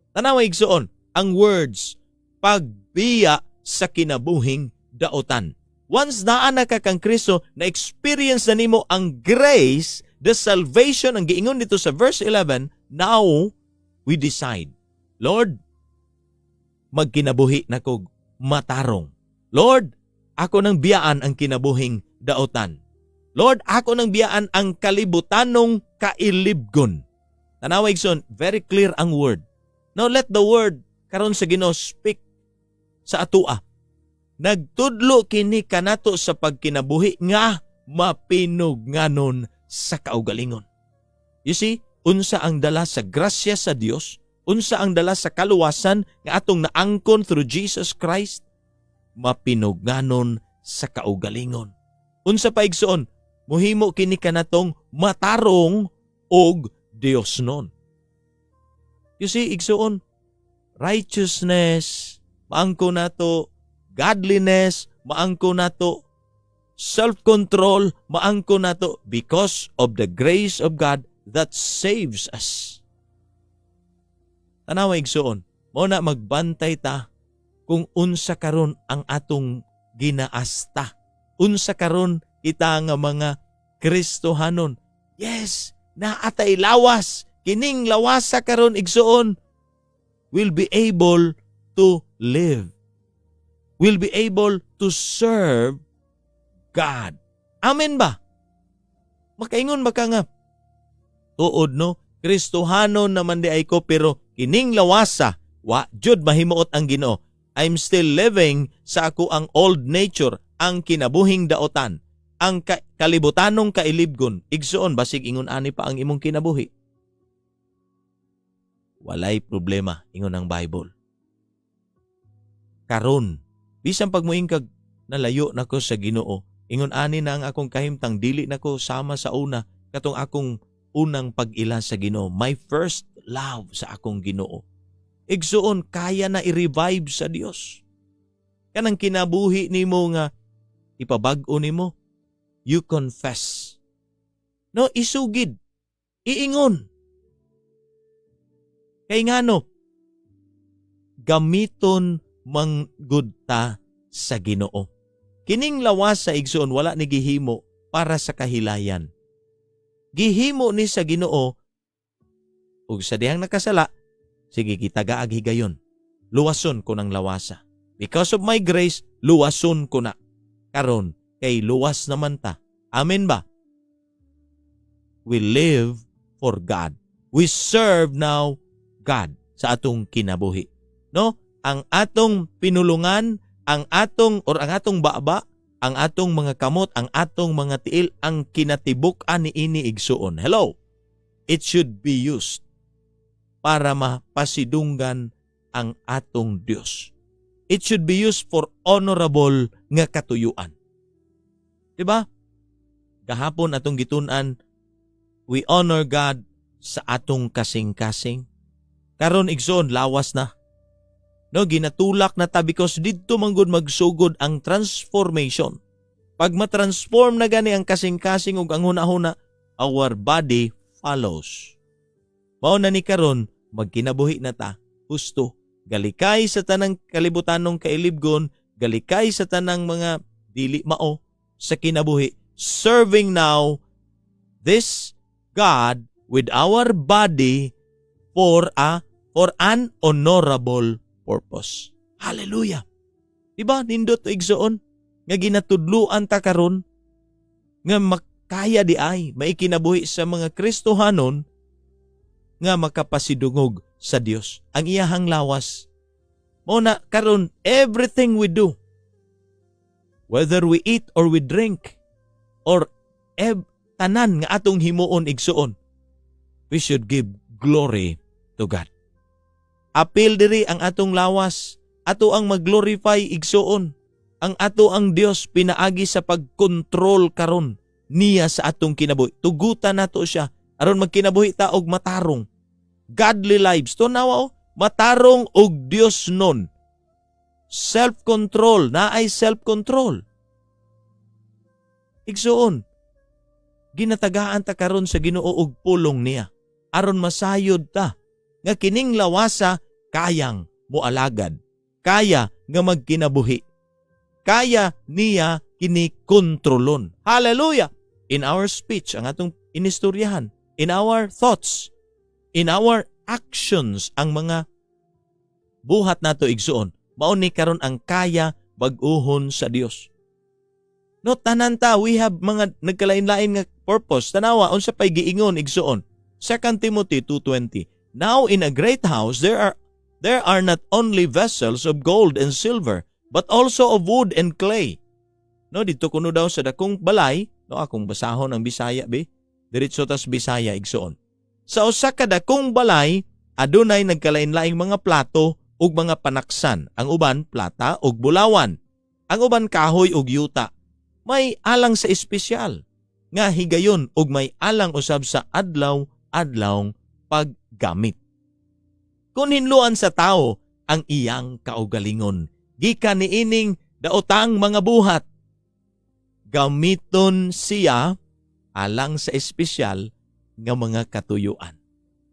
Tanawa igsoon, ang words pagbiya sa kinabuhing daotan. Once naa na ka kang Kristo, na-experience na nimo ang grace, the salvation, ang giingon dito sa verse 11, now we decide, Lord, magkinabuhi na ko matarong. Lord, ako nang biyaan ang kinabuhing daotan. Lord, ako nang biyaan ang kalibutanong kailibgon. Tanawa igsoon, very clear ang word. Now let the word karon sa Ginoo speak sa atua. Nagtudlo kini kanato sa pagkinabuhi nga mapinugnanon sa kaugalingon. You see, unsa ang dala sa grasya sa Dios, unsa ang dala sa kaluwasan nga atong naangkon through Jesus Christ, mapinugnanon sa kaugalingon. Unsa pa igsoon, muhimo kini kanatong matarong og Dios non. You see, igsoon, righteousness, maangko nato, godliness, maangko nato, self-control, maangko nato because of the grace of God that saves us. Tanawa igsoon, mao na magbantay ta kung unsa karon ang atong ginaasta. Unsa karon kita nga mga Kristohanon. Yes, naatay lawas. Kining lawasa karon igsoon will be able to live. Will be able to serve God. Amen ba? Makaingon ba ka nga? Tuod no, Kristohano naman di ay ko, pero kining lawasa, wa jud mahimuot ang Ginoo. I'm still living sa ako ang old nature, ang kinabuhing daotan, ang kalibutanong kailibgon. Igsuon, basig ingon ani pa ang imong kinabuhi. Walay problema, ingon ang Bible. Karon, bisan pag muing kag nalayo nako sa Ginoo, ingon ani na ang akong kahimtang dili nako sama sa una katong akong unang pag-ila sa Ginoo. My first love sa akong Ginoo. Igsuon, kaya na i-revive sa Dios. Kanang kinabuhi nimo nga ipabag-o nimo, you confess. No, isugid, iingon. Kay ngano, gamiton manggud ta sa Ginoo. Kining lawas sa igsoon wala ni gihimo para sa kahilayan. Gihimo ni sa Ginoo ug sa dihang nakasala, sige kita gaag higayon. Luwason ko ng lawasa. Because of my grace, luwason ko na. Karon kay luwas naman ta. Amen ba? We live for God. We serve now God sa atong kinabuhi. No? Ang atong pinulungan, ang atong baba, ang atong mga kamot, ang atong mga tiil, ang kinatibuk-an ni ini igsuon. Hello? It should be used para mapasidunggan ang atong Dios. It should be used for honorable nga katuyuan. Diba? Gahapon atong gitun-an, we honor God sa atong kasing-kasing. Karon igsoon, lawas na. No, ginatulak na ta because didto manggod magsugod ang transformation. Pag matransform na gani ang kasing-kasing ug ang hunahuna, our body follows. Mao na ni karon, magkinabuhi na ta, husto. Galikay sa tanang kalibutanong kailibgon, galikay sa tanang mga dili mao sa kinabuhi. Serving now this God with our body for an honorable purpose. Hallelujah. Diba, nindot o igsoon, nga ginatudluan ta karon nga makaya di ay maikinabuhi sa mga Kristohanon nga makapasidungog sa Dios. Ang iyahang lawas. Muna karon, everything we do, whether we eat or we drink, or tanan nga atong himuon igsoon, we should give glory to God. Apil diri ang atong lawas, ato ang mag-glorify igsuon. Ang ato ang Dios pinaagi sa pagkontrol karon niya sa atong kinabuhi. Tugutan nato siya aron magkinabuhi ta og matarong. Godly lives. To nawa matarong og Dios nun. Self-control, naay self-control. Igsuon, ginatagaan ta karon sa Ginoo og pulong niya aron masayod ta nga kining lawasa kayang moalagad, kaya nga magkinabuhi, kaya niya kinikontrolon. Hallelujah! In our speech, ang atong inistoryahan, in our thoughts, in our actions, ang mga buhat nato igsuon, mao ni karon ang kaya bag-uhon sa Dios. No, tanan ta, we have mga nagkalain-lain nga purpose. Tanawa, unsa pay giingon igsuon. 2 Timothy 2:20. Now in a great house there are not only vessels of gold and silver, but also of wood and clay. No, dito kuno daw sa dakong balay, no, akong basahon ang Bisaya be. Diretso tas Bisaya igsuon. Sa usa ka dakong balay, adunay nagkalain-laing mga plato ug mga panaksan. Ang uban plata ug bulawan. Ang uban kahoy ug yuta. May alang sa espesyal nga higayon ug may alang usab sa adlaw-adlawng paggamit. Kung hinluan sa tao ang iyang kaugalingon, gikan niining daotang mga buhat, gamiton siya alang sa espesyal nga mga katuyuan.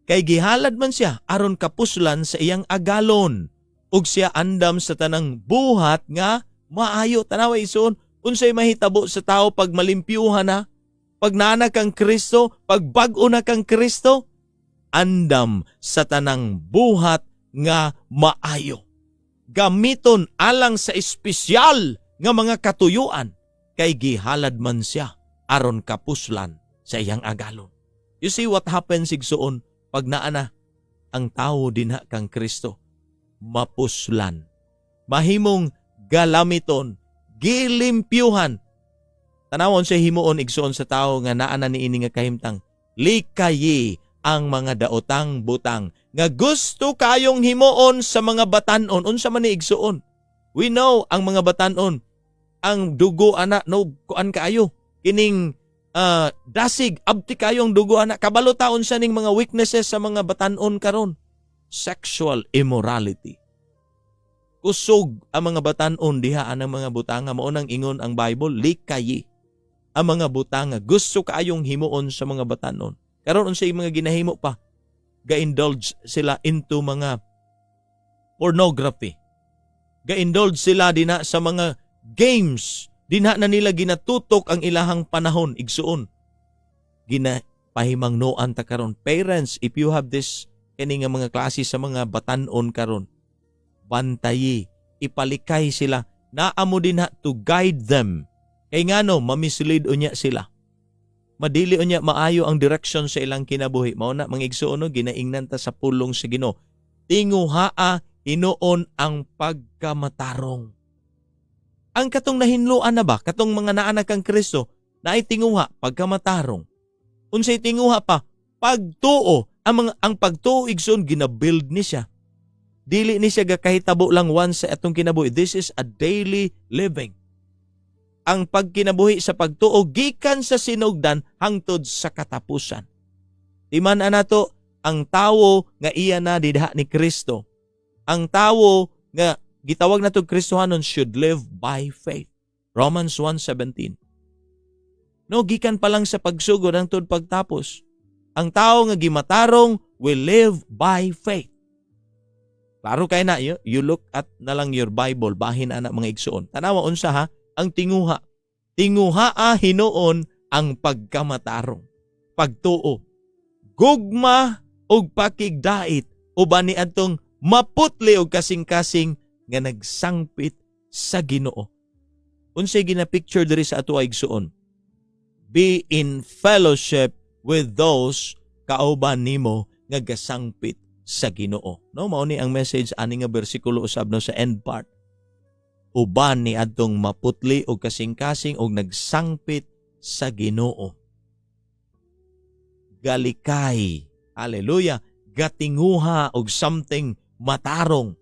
Kay gihalad man siya aron kapuslan sa iyang agalon ug siya andam sa tanang buhat nga maayo. Tanawa ison, unsay mahitabo sa tao pag malimpyuhan na, pag nana kang Kristo, pag bag-o na kang Kristo, andam sa tanang buhat nga maayo. Gamiton alang sa espesyal nga mga katuyuan, kay gihalad man siya aron kapuslan sa iyang agalon. You see what happens igsuon pag naa na ang tao dinha kang Kristo, mapuslan, mahimong galamiton, gilimpyuhan. Tanawon sa himuon igsoon sa tao nga naa na niini nga kahimtang, likayi ang mga daotang butang nga gusto kayong himuon sa mga batanon. Unsa man ni igsoon? We know ang mga batanon, ang dugo ana no kuan kaayo kining dasig abti kayong dugo ana, kabalo taon sa ning mga weaknesses sa mga batanon karon. Sexual immorality. Kusog ang mga batanon diha anang mga butanga, mao nang ingon ang Bible, likayi ang mga butanga gusto kaayong himuon sa mga batanon. Karon unsay mga ginahimo pa, ga-indulge sila into mga pornography. Ga-indulge sila dinha sa mga games. Dinha na nila ginatutok ang ilahang panahon, igsuon. Ginapahimangnoan ta karon. Parents, if you have this kini nga mga klase sa mga batanon karon, bantayi, ipalikay sila. Naamo dinha to guide them. Kay ngano mamislead unya sila. Madili unya maayo ang direction sa ilang kinabuhi. Mao na mga igsuon ginaingnan ta sa pulong sa Ginoo. Tinguhaa hinuon ang pagkamatarong. Ang katong nahinluan na ba, katong mga naanak kang Kristo, na ay tinguha, pagkamatarong. Unsay tinguha pa, pagtuo. Ang pagtuo igsoon ginabuild ni siya. Dili ni siya gakahitabo lang once sa atong kinabuhi. This is a daily living. Ang pagkinabuhi sa pagtuo gikan sa sinugdan hangtod sa katapusan. Timan nato ang tawo nga iya na didha ni Kristo. Ang tawo nga gitawag nato Kristohanon should live by faith. Romans 1:17. No, gikan pa lang sa pagsugod hangtod pagtapos. Ang tawo nga gimatarong will live by faith. Klaro kay na, you look at na lang your Bible, bahin ana mga igsoon. Tanawa unsa ha, ang tinguha. Tinguhaa hinuon ang pagkamatarong. Pagtuo. Gugma og pakigdait uban ni adtong maputli og kasing-kasing nga nagsangpit sa Ginoo. Unsay gina-picture diri sa ato igsoon? Be in fellowship with those kauban nimo nga gasangpit sa Ginoo. No, mao ni ang message ani nga bersikulo usab no sa end part. Uban ni adtong maputli og kasing-kasing og nagsangpit sa Ginoo. Galikay, hallelujah, gatinguha og something matarong.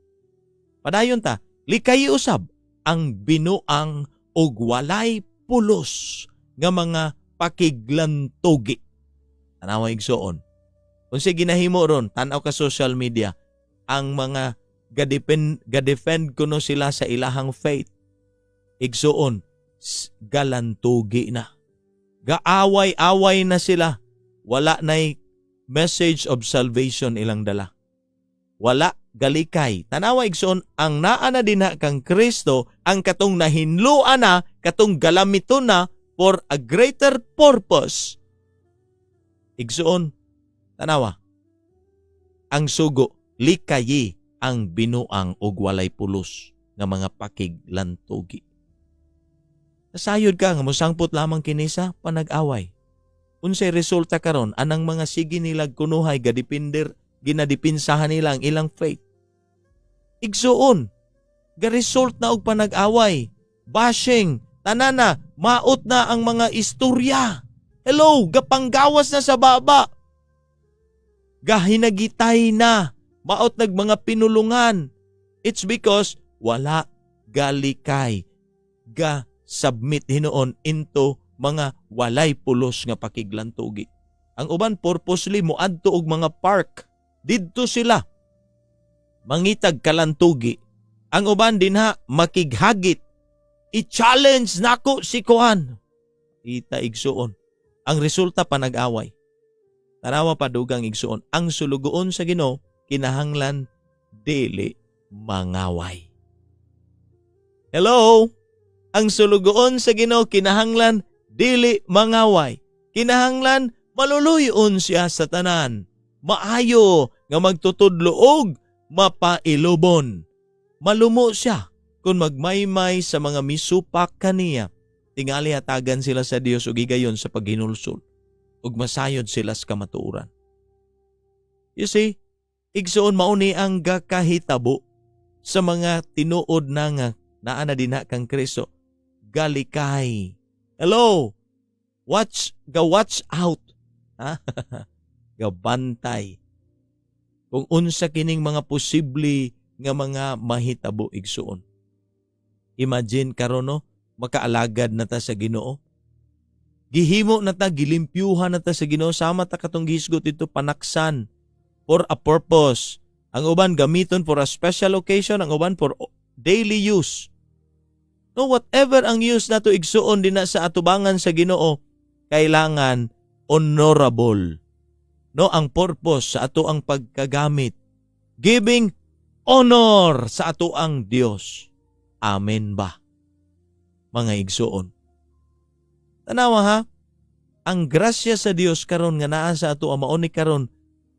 Padayon ta, likay usab ang binuang og walay pulos nga mga pakiglantugi. Tanawa igsoon. Unsay ginahimo ron, tan-aw ka social media, ang mga ga-defend kuno sila sa ilahang faith. Igsoon, galantugi na. Gaaway-away na sila. Wala na'y message of salvation ilang dala. Wala galikay. Tanawa igsoon, ang naa na dinha kang Kristo, ang katong nahinluan na, katong galamito na for a greater purpose. Igsoon, tanawa, ang sugo, likayi ang binuang og walay pulos nga mga pakiglantugi. Nasayod ka nga mosangpot lamang kini sa panag-away. Unsay resulta karon, anang mga sige nilag kunuhay ginadipinsahan nila ang ilang faith. Igsuon, ga-result na og panag-away, bashing, tanana, maot na ang mga istorya. Hello, gapanggawas na sa baba. Gahinagitay na, maot nag mga pinulungan. It's because wala galikay. Ga-submit hinoon into mga walay pulos nga pakiglantugi. Ang uban purposely moadto og mga park. Didto sila mangitag kalantugi. Ang uban dinha makighagit. I-challenge nako si Kuan. Ita igsuon. Ang resulta panag-away. Tanawa pa dugang igsuon. Ang sulugoon sa Ginoo kinahanglan dili mangaway. Hello? Ang sulugoon sa Ginoo kinahanglan dili mangaway. Kinahanglan maluluyon siya sa tanan. Maayo nga magtutudlo og mapailubon. Malumo siya kung magmaymay sa mga misupak kaniya. Tingali hatagan sila sa Dios ug gigayon sa paghinulsol ug masayod sila sa kamatuoran. You see, igsuon mauni ang gakahitabo sa mga tinuod na nga naa na dinha kang Kristo. Galikay. Hello. Watch out. Ha? Gabantay. Kung unsa kining mga posible nga mga mahitabo igsuon. Imagine karon no, makaalagad na ta sa Ginoo. Gihimo na ta, gilimpyuhan na ta sa Ginoo, sama ta katong gisgot ito panaksan for a purpose. Ang uban gamiton for a special occasion, ang uban for daily use. No, whatever ang use nato igsuon din na sa atubangan sa Ginoo, kailangan honorable. No, ang purpose sa ato ang pagkagamit, giving honor sa ato ang Dios. Amen ba? Mga igsuon. Tanawa ha, ang grasya sa Dios karon nga naa sa ato mao ni karon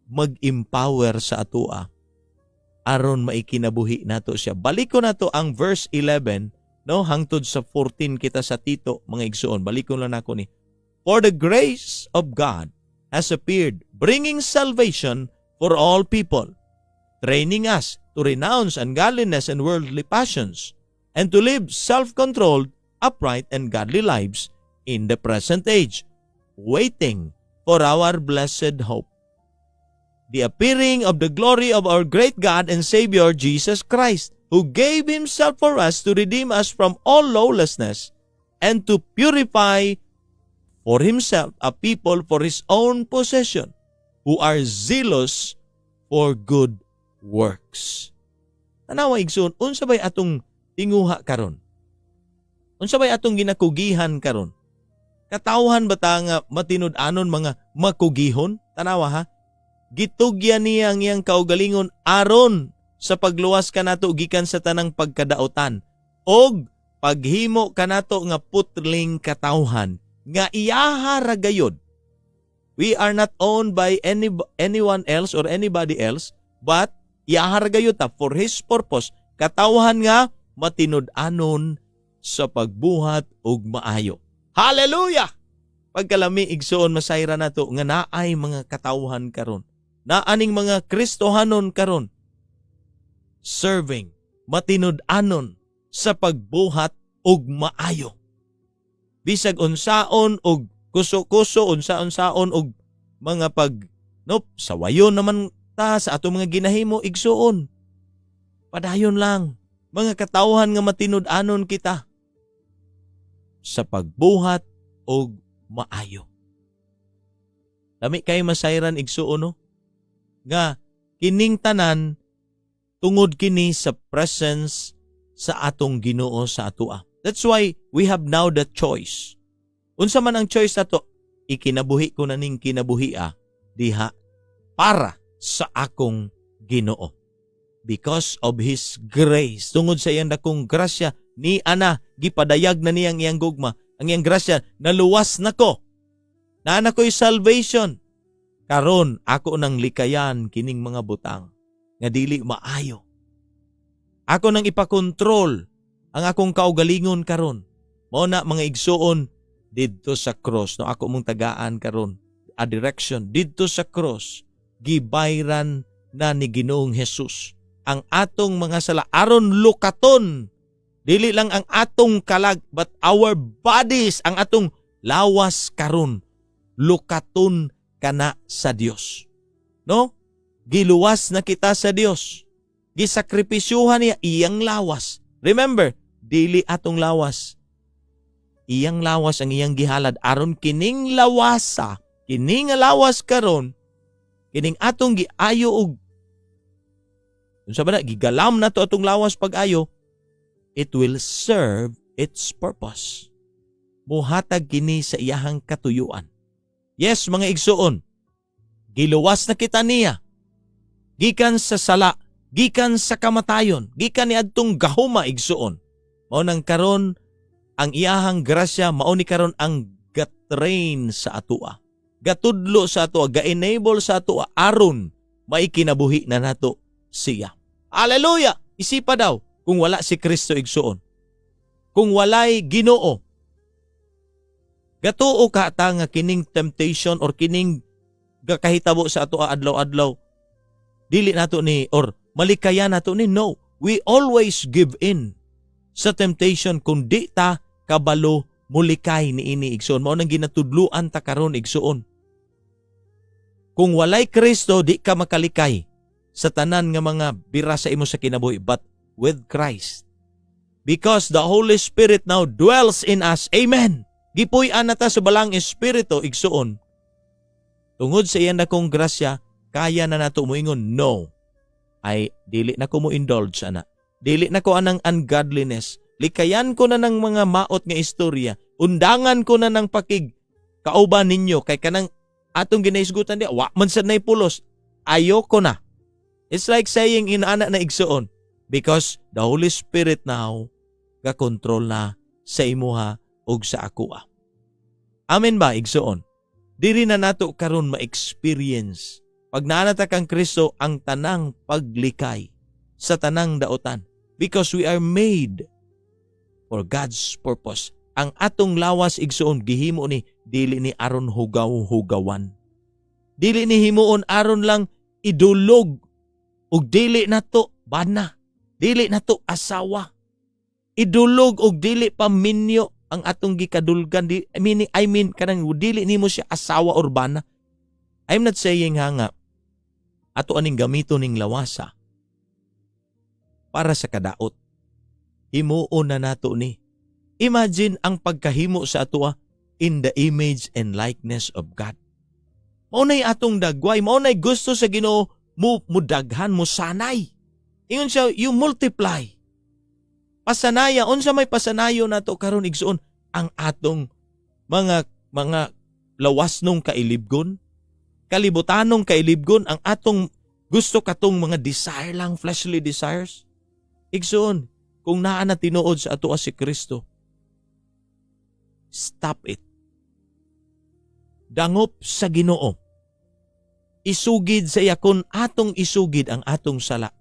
mag-empower sa ato aron maikinabuhi nato siya. Balikon nato ang verse 11, no, hangtod sa 14 kita sa Tito, mga igsuon. Balikon lang nako ni. For the grace of God has appeared, bringing salvation for all people, training us to renounce ungodliness and worldly passions, and to live self-controlled, upright, and godly lives in the present age, waiting for our blessed hope, the appearing of the glory of our great God and Savior Jesus Christ, who gave Himself for us to redeem us from all lawlessness and to purify for Himself a people for His own possession, who are zealous for good works. Tanawa igsoon, unsa bay atong tinguha karon? Unsa bay atong ginakugihan karon? Katawhan ba ta nga matinud-anon mga makugihon? Tanawa ha? Gitugyan niya ang iyang kaugalingon aron sa pagluwas kanato gikan sa tanang pagkadaotan og paghimo kanato nga putling katawhan nga iyaha ra gayud. We are not owned by anyone else or anybody else, but iyaha ra gayud ta for His purpose, katawhan nga matinud-anon sa pagbuhat og maayo. Hallelujah! Pagkalami igsoon masayra nato nga naay mga katawhan karon. Naaning mga Kristohanon karon. Serving, matinud-anon sa pagbuhat og maayo. Bisag unsaon og kuso-kuso, unsa-unsaon og mga sawayon naman ta sa ato mga ginahimo igsoon. Padayon lang, mga katawhan nga matinud-anon kita sa pagbuhat og maayo. Lami kay masayran igsuon no? Nga kining tanan tungod kini sa presence sa atong Ginoo sa atoa. That's why we have now the choice. Unsa man ang choice nato, ikinabuhi ko na ning kinabuhia diha para sa akong Ginoo. Because of His grace, tungod sa iyang dakong grasya, ni ana gipadayag na niyang iyang gugma, ang iyang grasya, naluwas nako. Naana ko'y salvation. Karon ako nang likayan kining mga butang nga dili maayo. Ako nang ipakontrol ang akong kaugalingon karon. Mao na mga igsuon didto sa cross, no, ako mong tagaan karon a direction didto sa cross, gibayran na ni Ginoong Hesus ang atong mga sala aron lukaton. Dili lang ang atong kalag, but our bodies, ang atong lawas karon, lukaton kana sa Dios. No? Giluwas na kita sa Dios. Gisakripisyuhan niya iyang lawas. Remember, dili atong lawas. Iyang lawas ang iyang gihalad aron kining lawasa, kining lawas karon, kining atong giayo og unsa ba na gigalam nato atong lawas pag-ayo, it will serve its purpose. Muhatag kini sa iyahang katuyuan. Yes, mga igsuon, giluwas na kita niya. Gikan sa sala, gikan sa kamatayon, gikan ni adtong gahuma igsuon. Mao nang karon ang iyahang grasya, mao ni karon ang gatrain sa atoa. Gatudlo sa atoa, ga-enable sa atoa aron maikinabuhi na nato siya. Hallelujah! Isipa daw kung wala si Kristo igsuon. Kung walay Ginoo, gatuo ka ta nga kining temptation or kining gakahitabo sa ato adlaw-adlaw dili nato ni or malikaya nato ni. No, we always give in sa temptation kung di ta kabalo mulikay ni ini igsoon. Mao nang ginatudluan ta karon igsoon. Kung walay Kristo, di ka makalikay sa tanan nga mga bira sa imo sa kinabuhi, but with Christ. Because the Holy Spirit now dwells in us. Amen. Gipuy-an nata sa balang espiritu igsoon. Tungod sa iyan akong grasya, kaya na nato moingon, no. Ay dili na ko mo indulge ana. Dili na ko anang ungodliness. Likayan ko na ng mga maot nga istorya. Undangan ko na ng pakig kauban ninyo kay kanang atong ginaisgutan di, wa man sad nay pulos. Ayoko na. It's like saying inaana na igsoon because the Holy Spirit now ga-control na sa imuha ug sa akoa. Amen ba igsoon? Diri na nato karon ma-experience pag naanata kang Kristo ang tanang paglikay sa tanang daotan because we are made for God's purpose. Ang atong lawas igsoon gihimo ni dili ni aron hugaw-hugawan. Dili ni himuon aron lang idulog ug dili nato bana. Dili nato asawa. Idulog og dili paminyo ang atong gikadulgan. I mean kanang dili nimo siya asawa or bana. I'm not saying nga ato aning gamiton ning lawasa para sa kadaot. Himuon na nato ni. Imagine ang pagkahimo sa atoa in the image and likeness of God. Maunay atong dagway, maunay gusto sa Ginoo mo mudaghan mo sanay. Ingon siya, you multiply. Pasanaya, unsa may pasanayo nato karon igsoon ang atong mga lawas nung kailibgon, kalibutanong kailibgon, ang atong gusto katong mga desire lang, fleshly desires. Igsoon, kung naa na tinuod sa atoa si Kristo, stop it. Dangop sa Ginoo. Isugid sa iya kun atong isugid ang atong sala.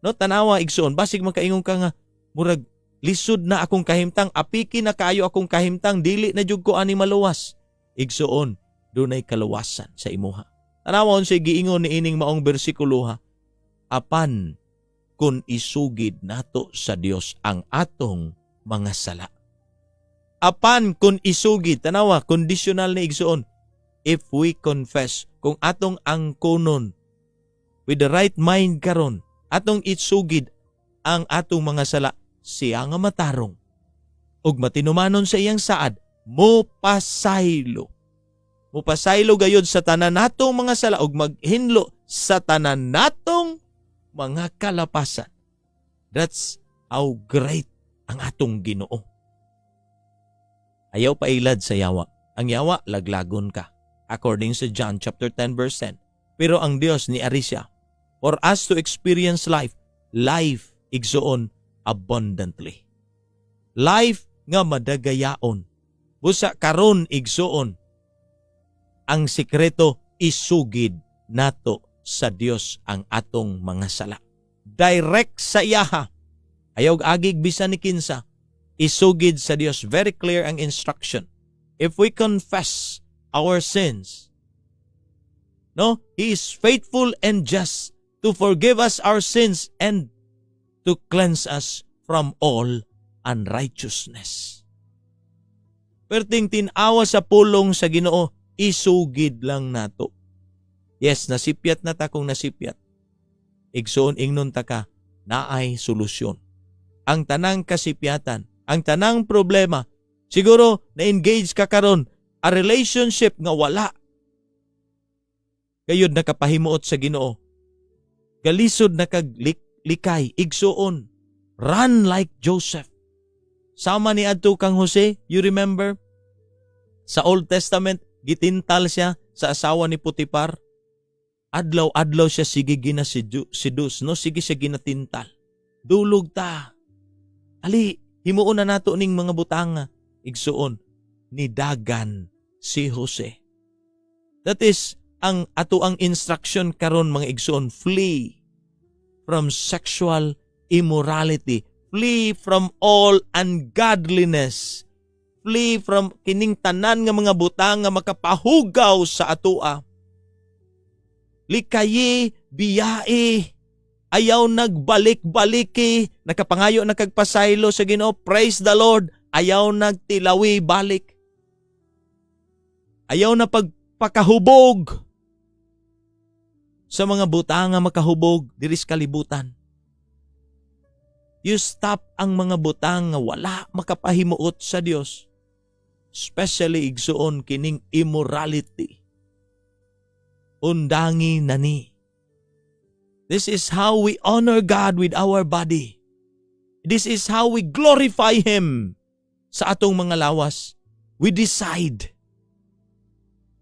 No, tanawa igsoon, basig makaingon ka nga murag lisod na akong kahimtang, apiki na kayo akong kahimtang, dili na jud ko ani maluwas. Igsoon, dunay kaluwasan sa imuha. Tanawa unsay giingon ni ining maong bersikulo ha. Apan kun isugid nato sa Dios ang atong mga sala. Apan kun isugid, tanawa, conditional na igsoon. If we confess, kung atong angkonon with the right mind karon, atong isugid ang atong mga sala, siya nga matarong. Ug matinumanon sa iyang saad, mupasaylo. Mupasaylo gayud sa tanan natong mga sala ug maghinlo sa tanan natong mga kalapasan. That's how great ang atong Ginoo. Ayaw pailad sa yawa. Ang yawa, laglagon ka. According sa John chapter 10 verse 10. Pero ang Dios ni Arisha, for us to experience life igsoon abundantly. Life nga madagayaon. Busa karon igsoon. Ang sikreto isugid nato sa Dios ang atong mga sala. Direct sa iyaha. Ayaw agig bisan ni kinsa. Isugid sa Dios. Very clear ang instruction. If we confess our sins, no, He is faithful and just to forgive us our sins and to cleanse us from all unrighteousness. Perting tinawa sa pulong sa Ginoo, isugid lang nato. Yes, nasipyat na ta kung nasipyat. Igsoon ingnon ta ka, naay solusyon. Ang tanang kasipyatan, ang tanang problema, siguro na-engage ka karon a relationship nga wala. Gayud nakapahimuot sa Ginoo. Galisod na kaglikay, igsoon. Run like Joseph. Sama ni adto kang Jose, you remember? Sa Old Testament, gitintal siya sa asawa ni Putipar. Adlaw-adlaw siya sige ginasidus, no? Sige siya ginatintal. Dulog ta. Ali, himuon na nato ning mga butanga. Igsuon, nidagan si Jose. That is, ang ato ang instruction karon mga igsuon, flee from sexual immorality. Flee from all ungodliness. Flee from kining tanan nga mga butang nga makapahugaw sa atoa. likayi, biyai, ayaw nagbalik-baliki, nakapangayo na kagpasaylo sa Ginoo, praise the Lord, ayaw nagtilawi balik. Ayaw na pagpakahubog sa mga butanga makahubog diris kalibutan. You stop ang mga butang nga wala makapahimuot sa Dios. Especially igsuon kining immorality. Undangi nani. This is how we honor God with our body. This is how we glorify Him sa atong mga lawas. We decide.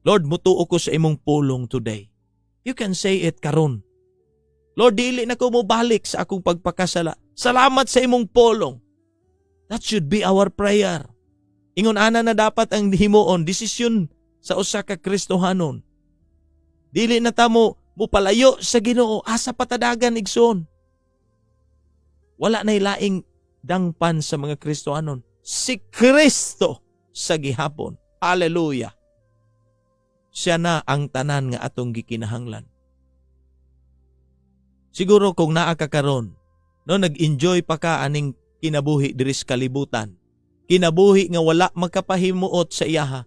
Lord, mutuo ko sa imong pulong today. You can say it karon. Lord, dili na ko mobalik sa akong pagpakasala. Salamat sa imong pulong. That should be our prayer. Ingon ana na dapat ang himuon, desisyon sa usa ka Kristohanon. Dili na ta mo palayo sa Ginoo, asa patadagan igsoon. Wala na ilaing dangpan sa mga Kristohanon. Si Kristo sa gihapon. Hallelujah. Siya na ang tanan nga atong gikinahanglan. Siguro kung naa ka karon, no, nag-enjoy pa ka aning kinabuhi diris kalibutan. Kinabuhi nga wala magkapahimuot sa iyaha.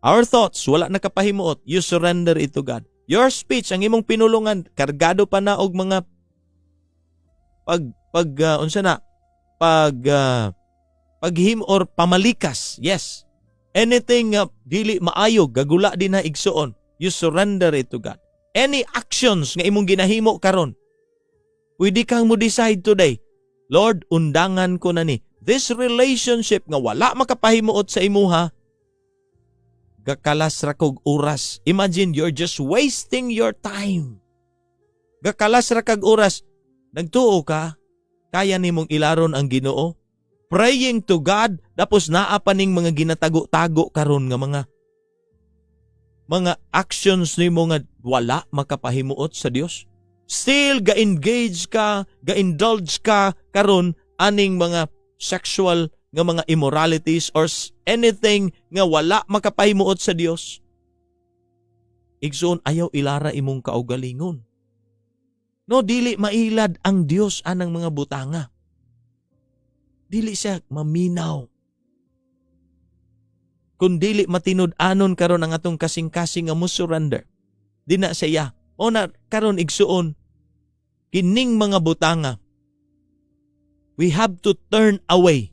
Our thoughts wala nakapahimuot. You surrender it to God. Your speech, ang imong pinulungan, kargado pa na og mga paghim or pamalikas. Yes. Anything dili maayo, gagula din na igsuon. You surrender it to God. Any actions nga imong ginahimo karon, pwede kang mo decide today, Lord, undangan ko na ni. This relationship nga wala makapahimuot sa imuha, gakalas ra kog oras. Imagine, you're just wasting your time. Gakalas ra kag oras. Nagtuo ka, kaya nimong ilaron ang Ginoo. Praying to God, tapos naa pa ning mga ginatago-tago karon nga mga actions nimo nga wala makapahimuot sa Dios. Still ga-engage ka, ga-indulge ka karon aning mga sexual nga mga immoralities or anything nga wala makapahimuot sa Dios. Igsoon, ayaw ilara imong kaugalingon. No, dili mailad ang Dios anang mga butanga. Dili siya maminaw. Kung dili matinud-anon karon ang atong kasing-kasing nga mo surrender, di na siya. O na karon igsuon, kining mga butanga, we have to turn away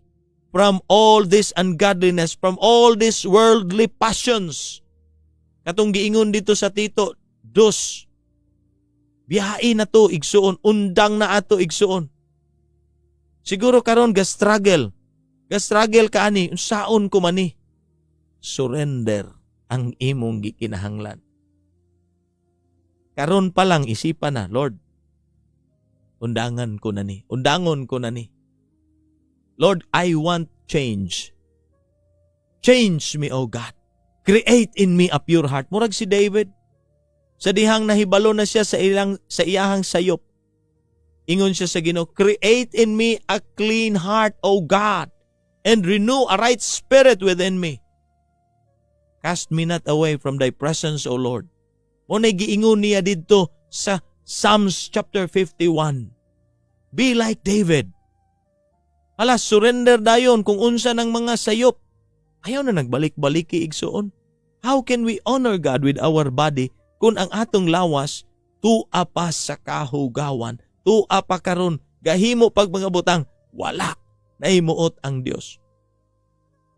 from all this ungodliness, from all these worldly passions. Katong giingon dito sa Tito 2, biyahe na to igsuon, undang na ato igsuon. Siguro karon ga-struggle ka ani, unsaon ko man ni. Surrender ang imong gikinahanglan. Karon pa lang isipan na, Lord, undangan ko na ni, undangon ko na ni. Lord, I want change. Change me, O God. Create in me a pure heart. Murag si David, sa dihang nahibalo na siya sa iyahang sayop, ingon siya sa Ginoo, create in me a clean heart, O God, and renew a right spirit within me. Cast me not away from thy presence, O Lord. Muna'y giingon niya dito sa Psalms chapter 51. Be like David. Hala, surrender dayon kung unsa ng mga sayop. Ayaw na nagbalik-baliki igsuon. How can we honor God with our body kung ang atong lawas tuwa pa sa kahugawan, tuwa pa karon gahimo pag mga butang, wala nahimuot ang Dios.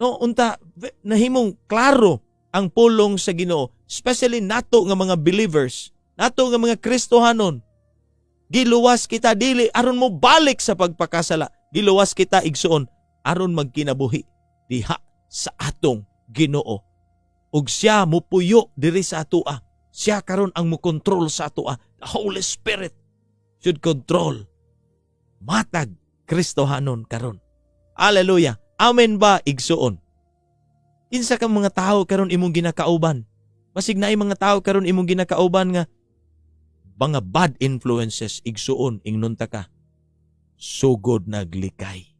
No, unta nahimong klaro ang pulong sa Ginoo, especially nato nga mga believers, nato nga mga Kristohanon. Giluwas kita dili aron mo balik sa pagpakasala. Giluwas kita igsuon aron magkinabuhi diha sa atong Ginoo. Ug siya mupuyo diri sa atoa. Siya karon ang mukontrol sa atoa. The Holy Spirit should control. Matag Kristohanon karon. Hallelujah. Amen ba igsuon? Kinsa ka mga tao karon imong ginakauban? Masig naay mga tao karon imong ginakauban nga mga bad influences igsuon ingnunta ka. Sugod naglikay.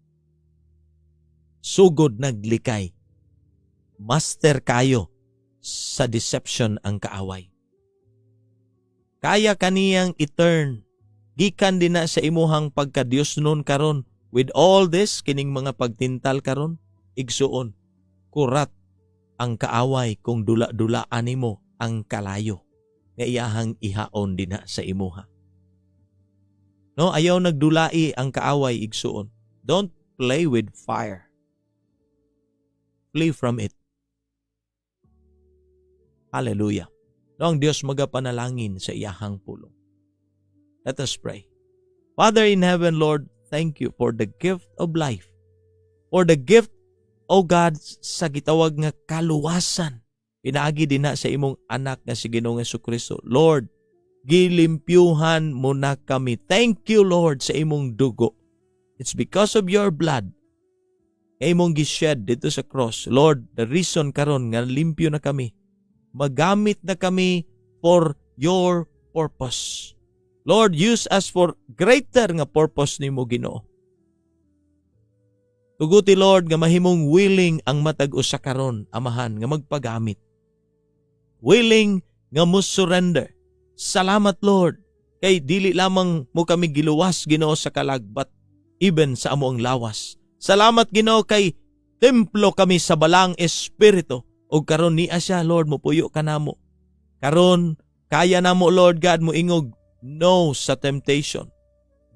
Sugod naglikay. Master kayo sa deception ang kaaway. Kaya kaniyang i-turn. Gikan din na sa imuhang pagka-Dios nun karon. With all this, kining mga pagtintal karon, igsuon, kurat ang kaaway kung dula-dulaan nimo ang kalayo nga iyahang ihaon din na sa imuha. No, ayaw nagdulai ang kaaway, igsuon. Don't play with fire. Flee from it. Hallelujah. No, ang Diyos magapanalangin sa iyahang pulong. Let us pray. Father in heaven, Lord, thank you for the gift of life. For the gift, O God, sa gitawag nga kaluwasan. Pinaagi din na sa imong anak nga si Ginoong Jesucristo. Lord, gilimpyuhan mo na kami. Thank you, Lord, sa imong dugo. It's because of your blood nga imong gished dito sa cross. Lord, the reason karon nga limpyo na kami, magamit na kami for your purpose. Lord, use us for greater nga purpose nimo, Ginoo. Tuguti, Lord, nga mahimong willing ang matag usa karon, Amahan, nga magpagamit. Willing nga mo surrender. Salamat, Lord, kay dili lamang mo kami giluwas, Ginoo, sa kalagbat, even sa amo ang lawas. Salamat, Ginoo, kay templo kami sa balang espiritu. O karon niya siya, Lord, mupuyo ka namo. Karon kaya namo, Lord God, mo ingog no sa temptation.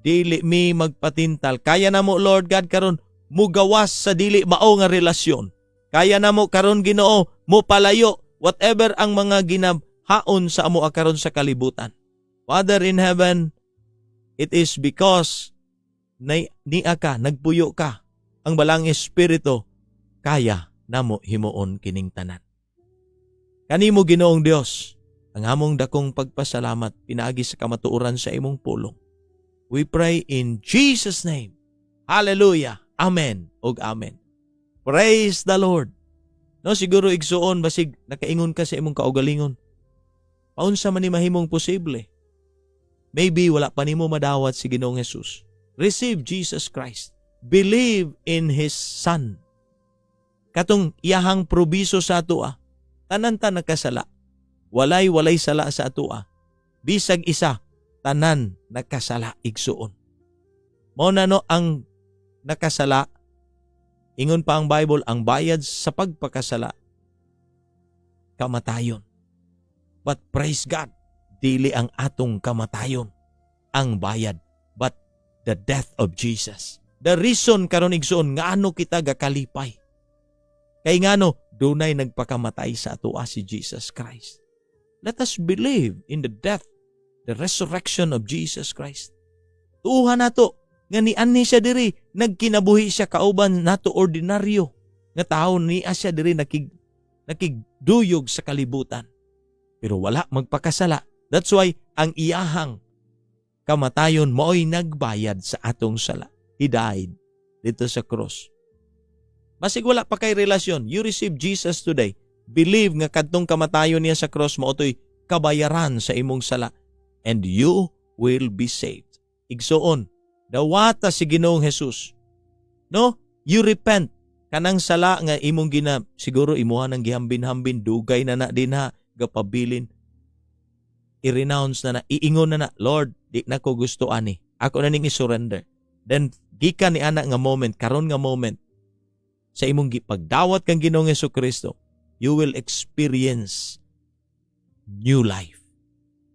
Dili mi magpatintal. Kaya namo, Lord God, karon mugawas sa dili mao nga relasyon. Kaya namo karon, Ginoo, mo palayo whatever ang mga ginhaon sa amo karon sa kalibutan. Father in heaven, it is because niya ka, nagpuyo ka, ang balang espiritu, kaya namo himuon kining tanan. Kanimo, Ginoong Dios, ang among dakong pagpasalamat pinaagi sa kamatuoran sa imong pulong. We pray in Jesus' name. Hallelujah. Amen ug amen. Praise the Lord. No, siguro igsuon basig nakaingon ka sa imong kaugalingon. Paunsa man ni mahimong posible? Maybe wala pa nimo madawat si Ginoong Jesus. Receive Jesus Christ. Believe in His Son. Katong iyahang probiso sa atua, tanan ta nakasala. Walay sala sa atua. Bisag isa, tanan nakasala, igsuon. Mao na no ang nakasala, ingon pa ang Bible, ang bayad sa pagpakasala, kamatayon. But praise God, dili ang atong kamatayon ang bayad, but the death of Jesus. The reason karon igsoon nga ano kita gakalipay. Kay ngano dunay nagpakamatay sa atoa si Jesus Christ. Let us believe in the death, the resurrection of Jesus Christ. Tuuhan nato nga ni siya diri, nagkinabuhi siya kauban nato ordinaryo nga tao, niya siya diri nakigduyog sa kalibutan. Pero wala magpakasala. That's why ang iyahang kamatayon mo'y nagbayad sa atong sala. He died dito sa cross. Basig wala pa kay relasyon, you receive Jesus today. Believe nga kadtong kamatayon niya sa cross mo otoy kabayaran sa imong sala, and you will be saved. Igsoon, dawata si Ginoong Jesus. No? You repent. Kanang sala nga imong siguro imuha ng gihambin-hambin, dugay na din ha, gapabilin. I-renounce na iingon na Lord, di na ko gusto ani. Ako na ning i-surrender. Then, gikan ni anak nga moment, karon nga moment, sa imong pagdawat kang Ginoong Jesucristo, you will experience new life.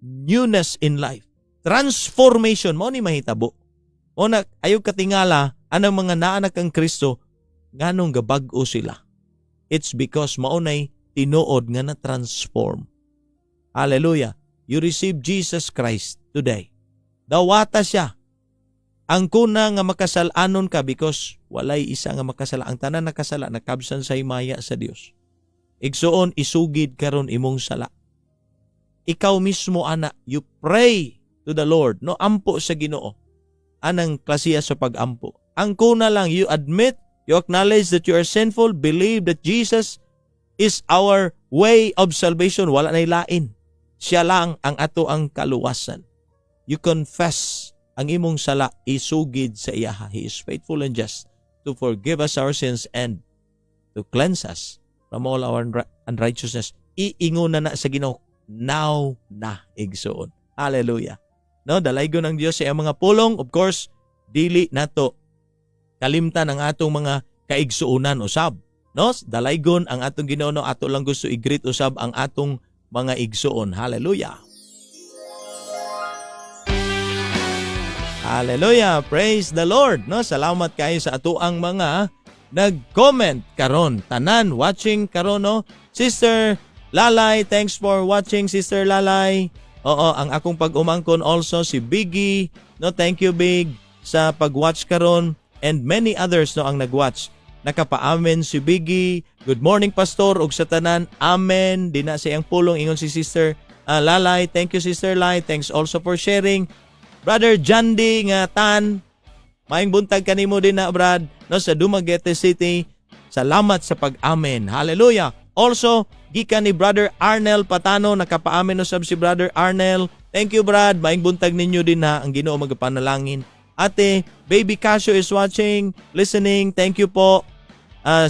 Newness in life. Transformation. Mo ni mahitabo. O na, ayaw katingala, anang mga naanak ang Kristo, nganong gabag-o sila. It's because maunay tinuod nga na-transform. Hallelujah. You receive Jesus Christ today. Dawata siya. Ang kuna nga makasalanon ka because walay isa nga makasala. Ang tanan nakasala, nakabsan sa himaya sa Dios. Igsuon, isugid karon imong sala. Ikaw mismo, ana, you pray to the Lord. No, ampo sa Ginoo. Anang klasiya sa pag-ampo. Ang kuna lang, you admit, you acknowledge that you are sinful, believe that Jesus is our way of salvation. Wala na'y lain. Siya lang ang ato ang kaluwasan. You confess ang imong sala, isugid sa iyaha. He is faithful and just to forgive us our sins and to cleanse us from all our unrighteousness. Iingon na sa Ginoo, now na, igsoon. Hallelujah. No, dalaygon ang Dios sa iyang mga pulong. Of course, dili nato kalimtan ang atong mga kaigsuunan usab. No, dalaygon ang atong Ginoo, ato lang gusto i-greet usab ang atong mga igsuon. Hallelujah. Hallelujah. Praise the Lord. No, salamat kayo sa atuang mga nag-comment karon. Tanan watching karon, no. Sister Lalay, thanks for watching, Sister Lalay. Oo, ang akong pag-umangkon also si Biggie. No, thank you Big sa pag-watch karon, and many others no ang nag-watch. Nakapaamen si Biggie. Good morning Pastor ug sa tanan. Amen. Di na siyang pulong ingon si Sister Lalay. Thank you Sister Lalay. Thanks also for sharing. Brother Jandy nga tan. Maayong buntag kanimo din na Brad no sa Dumaguete City. Salamat sa pag-amen. Hallelujah. Also, gikan ni Brother Arnel Patano, nakapaamen usab si Brother Arnel. Thank you Brad, maing buntag ninyo din ha, ang Ginoo magapanalangin. Ate, Baby Casio is watching, listening, thank you po.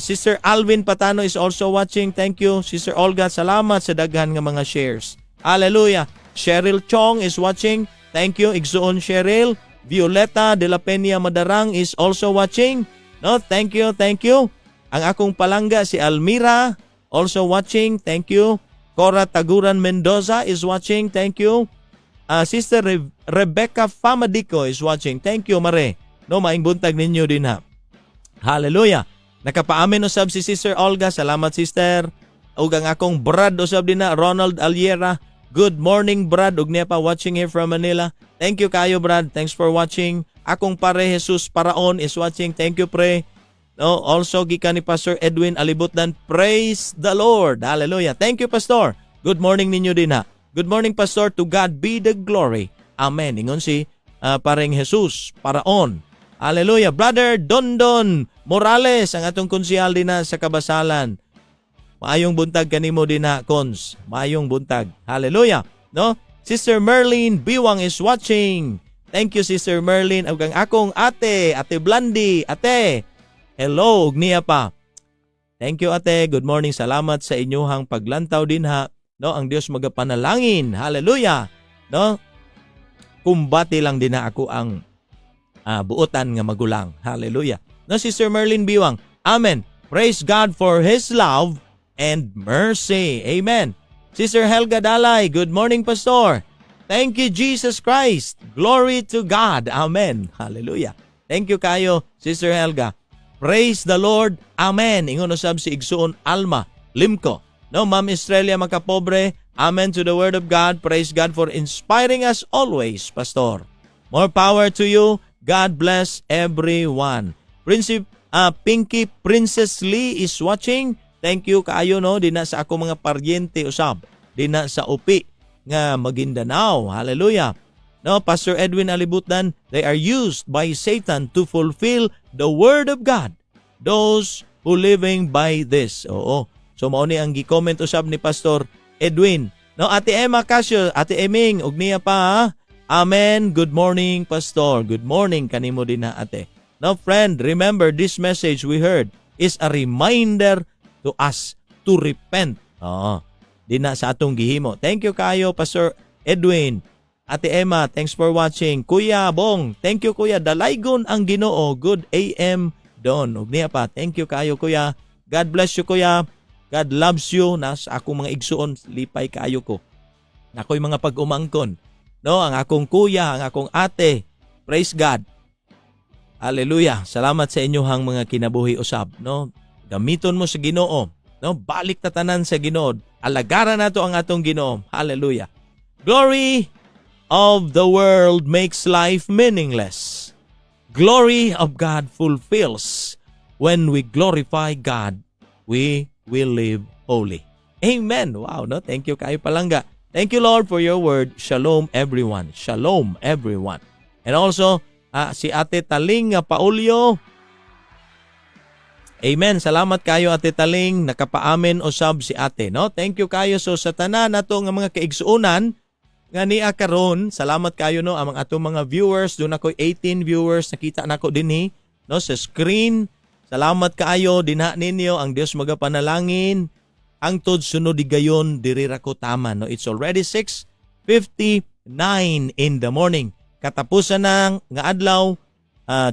Sister Alvin Patano is also watching, thank you. Sister Olga, salamat sa daghan nga mga shares. Hallelujah. Cheryl Chong is watching, thank you. Igsuon Cheryl. Violeta de la Peña Madarang is also watching. No, thank you, thank you. Ang akong palangga si Almira, also watching, thank you. Cora Taguran Mendoza is watching, thank you. Sister Rebecca Famadico is watching, thank you Mare. No, maing buntag ninyo din ha. Hallelujah. Nakapaamin usab si Sister Olga, salamat Sister. Ug ang akong brad usab din na, Ronald Aliera. Good morning Brad, ug niya pa watching here from Manila. Thank you kayo Brad, thanks for watching. Akong pare Jesus Paraon is watching, thank you pre. No, also gikan ni Pastor Edwin Alibutdan, praise the Lord. Hallelujah. Thank you Pastor. Good morning ninyo din ha. Good morning Pastor, to God be the glory. Amen. Ingon si pareng Jesus Paraon. Hallelujah. Brother Dondon Morales, ang atong konsyal din na sa Kabasalan. Maayong buntag kanimo din na Cons. Maayong buntag. Hallelujah. No? Sister Merlin Biwang is watching. Thank you Sister Merlin. Ang akong ate Blandy, ate. Hello, ug niya pa. Thank you ate. Good morning. Salamat sa inyong paglantaw din ha. No, ang Dios magapanalangin. Hallelujah. No? Kumbati lang din na ako ang buotan nga magulang. Hallelujah. No, Sister Merlin Biwang. Amen. Praise God for His love and mercy. Amen. Sister Helga Dalay. Good morning, Pastor. Thank you, Jesus Christ. Glory to God. Amen. Hallelujah. Thank you kayo, Sister Helga. Praise the Lord. Amen. Ingon usab si Igsuon Alma Limco. No, Ma'am Estrella Makapobre. Amen to the Word of God. Praise God for inspiring us always, Pastor. More power to you. God bless everyone. Pinky Princess Lee is watching. Thank you kaayo no. Di na sa ako mga paryente usab. Di na sa upi nga Maguindanao. Hallelujah. No, Pastor Edwin Alibutdan, they are used by Satan to fulfill the Word of God. Those who living by this. Oo. So mao ni ang gi-comment usab ni Pastor Edwin. No, Ate Emma Casio, Ate Eming, ug niya pa ha? Amen. Good morning, Pastor. Good morning kanimo din na ate. Now friend, remember this message we heard is a reminder to us to repent. Di na sa atong gihimo. Thank you kayo, Pastor Edwin. Ate Emma, thanks for watching. Kuya Bong, thank you kuya. Dalaygon ang Ginoo. Good AM Don. Ug niya pa, thank you kayo kuya. God bless you kuya. God loves you. Nas akong mga igsuon, lipay kayo ko. Ako'y mga pag-umangkon. No, ang akong kuya, ang akong ate. Praise God. Hallelujah. Salamat sa inyohang mga kinabuhi usab, no? Gamiton mo sa Ginoo, no? Balik ta tanan sa Ginoo. Alagaran nato ang atong Ginoo. Hallelujah. Glory of the world makes life meaningless. Glory of God fulfills. When we glorify God, we will live holy. Amen. Wow, no? Thank you kayo palangga. Thank you Lord for your word. Shalom everyone. Shalom everyone. And also, si Ate Taling Paulio. Amen. Salamat kayo Ate Taling. Nakapaamen usab si ate, no? Thank you kayo. So sa tanan nato nga mga kaigsuunan nga niya karon, salamat kayo no among atong mga viewers. Doon ako 18 viewers nakita nako dinhi no sa screen. Salamat kaayo dinha ninyo. Ang Dios magapanalangin. Ang tod sunod di gayon diri ra ko tama no. It's already 6:50 9 in the morning. Katapusan ng nga adlaw,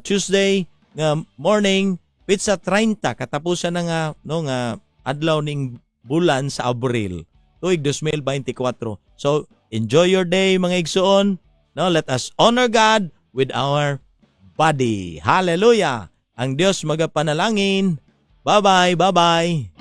Tuesday nga morning, pizza 30. Katapusan na nga no nga adlaw ning bulan sa Abril. Tuig 2024. So, enjoy your day mga igsoon. No, let us honor God with our body. Hallelujah. Ang Diyos magapanalangin. Bye-bye, bye-bye.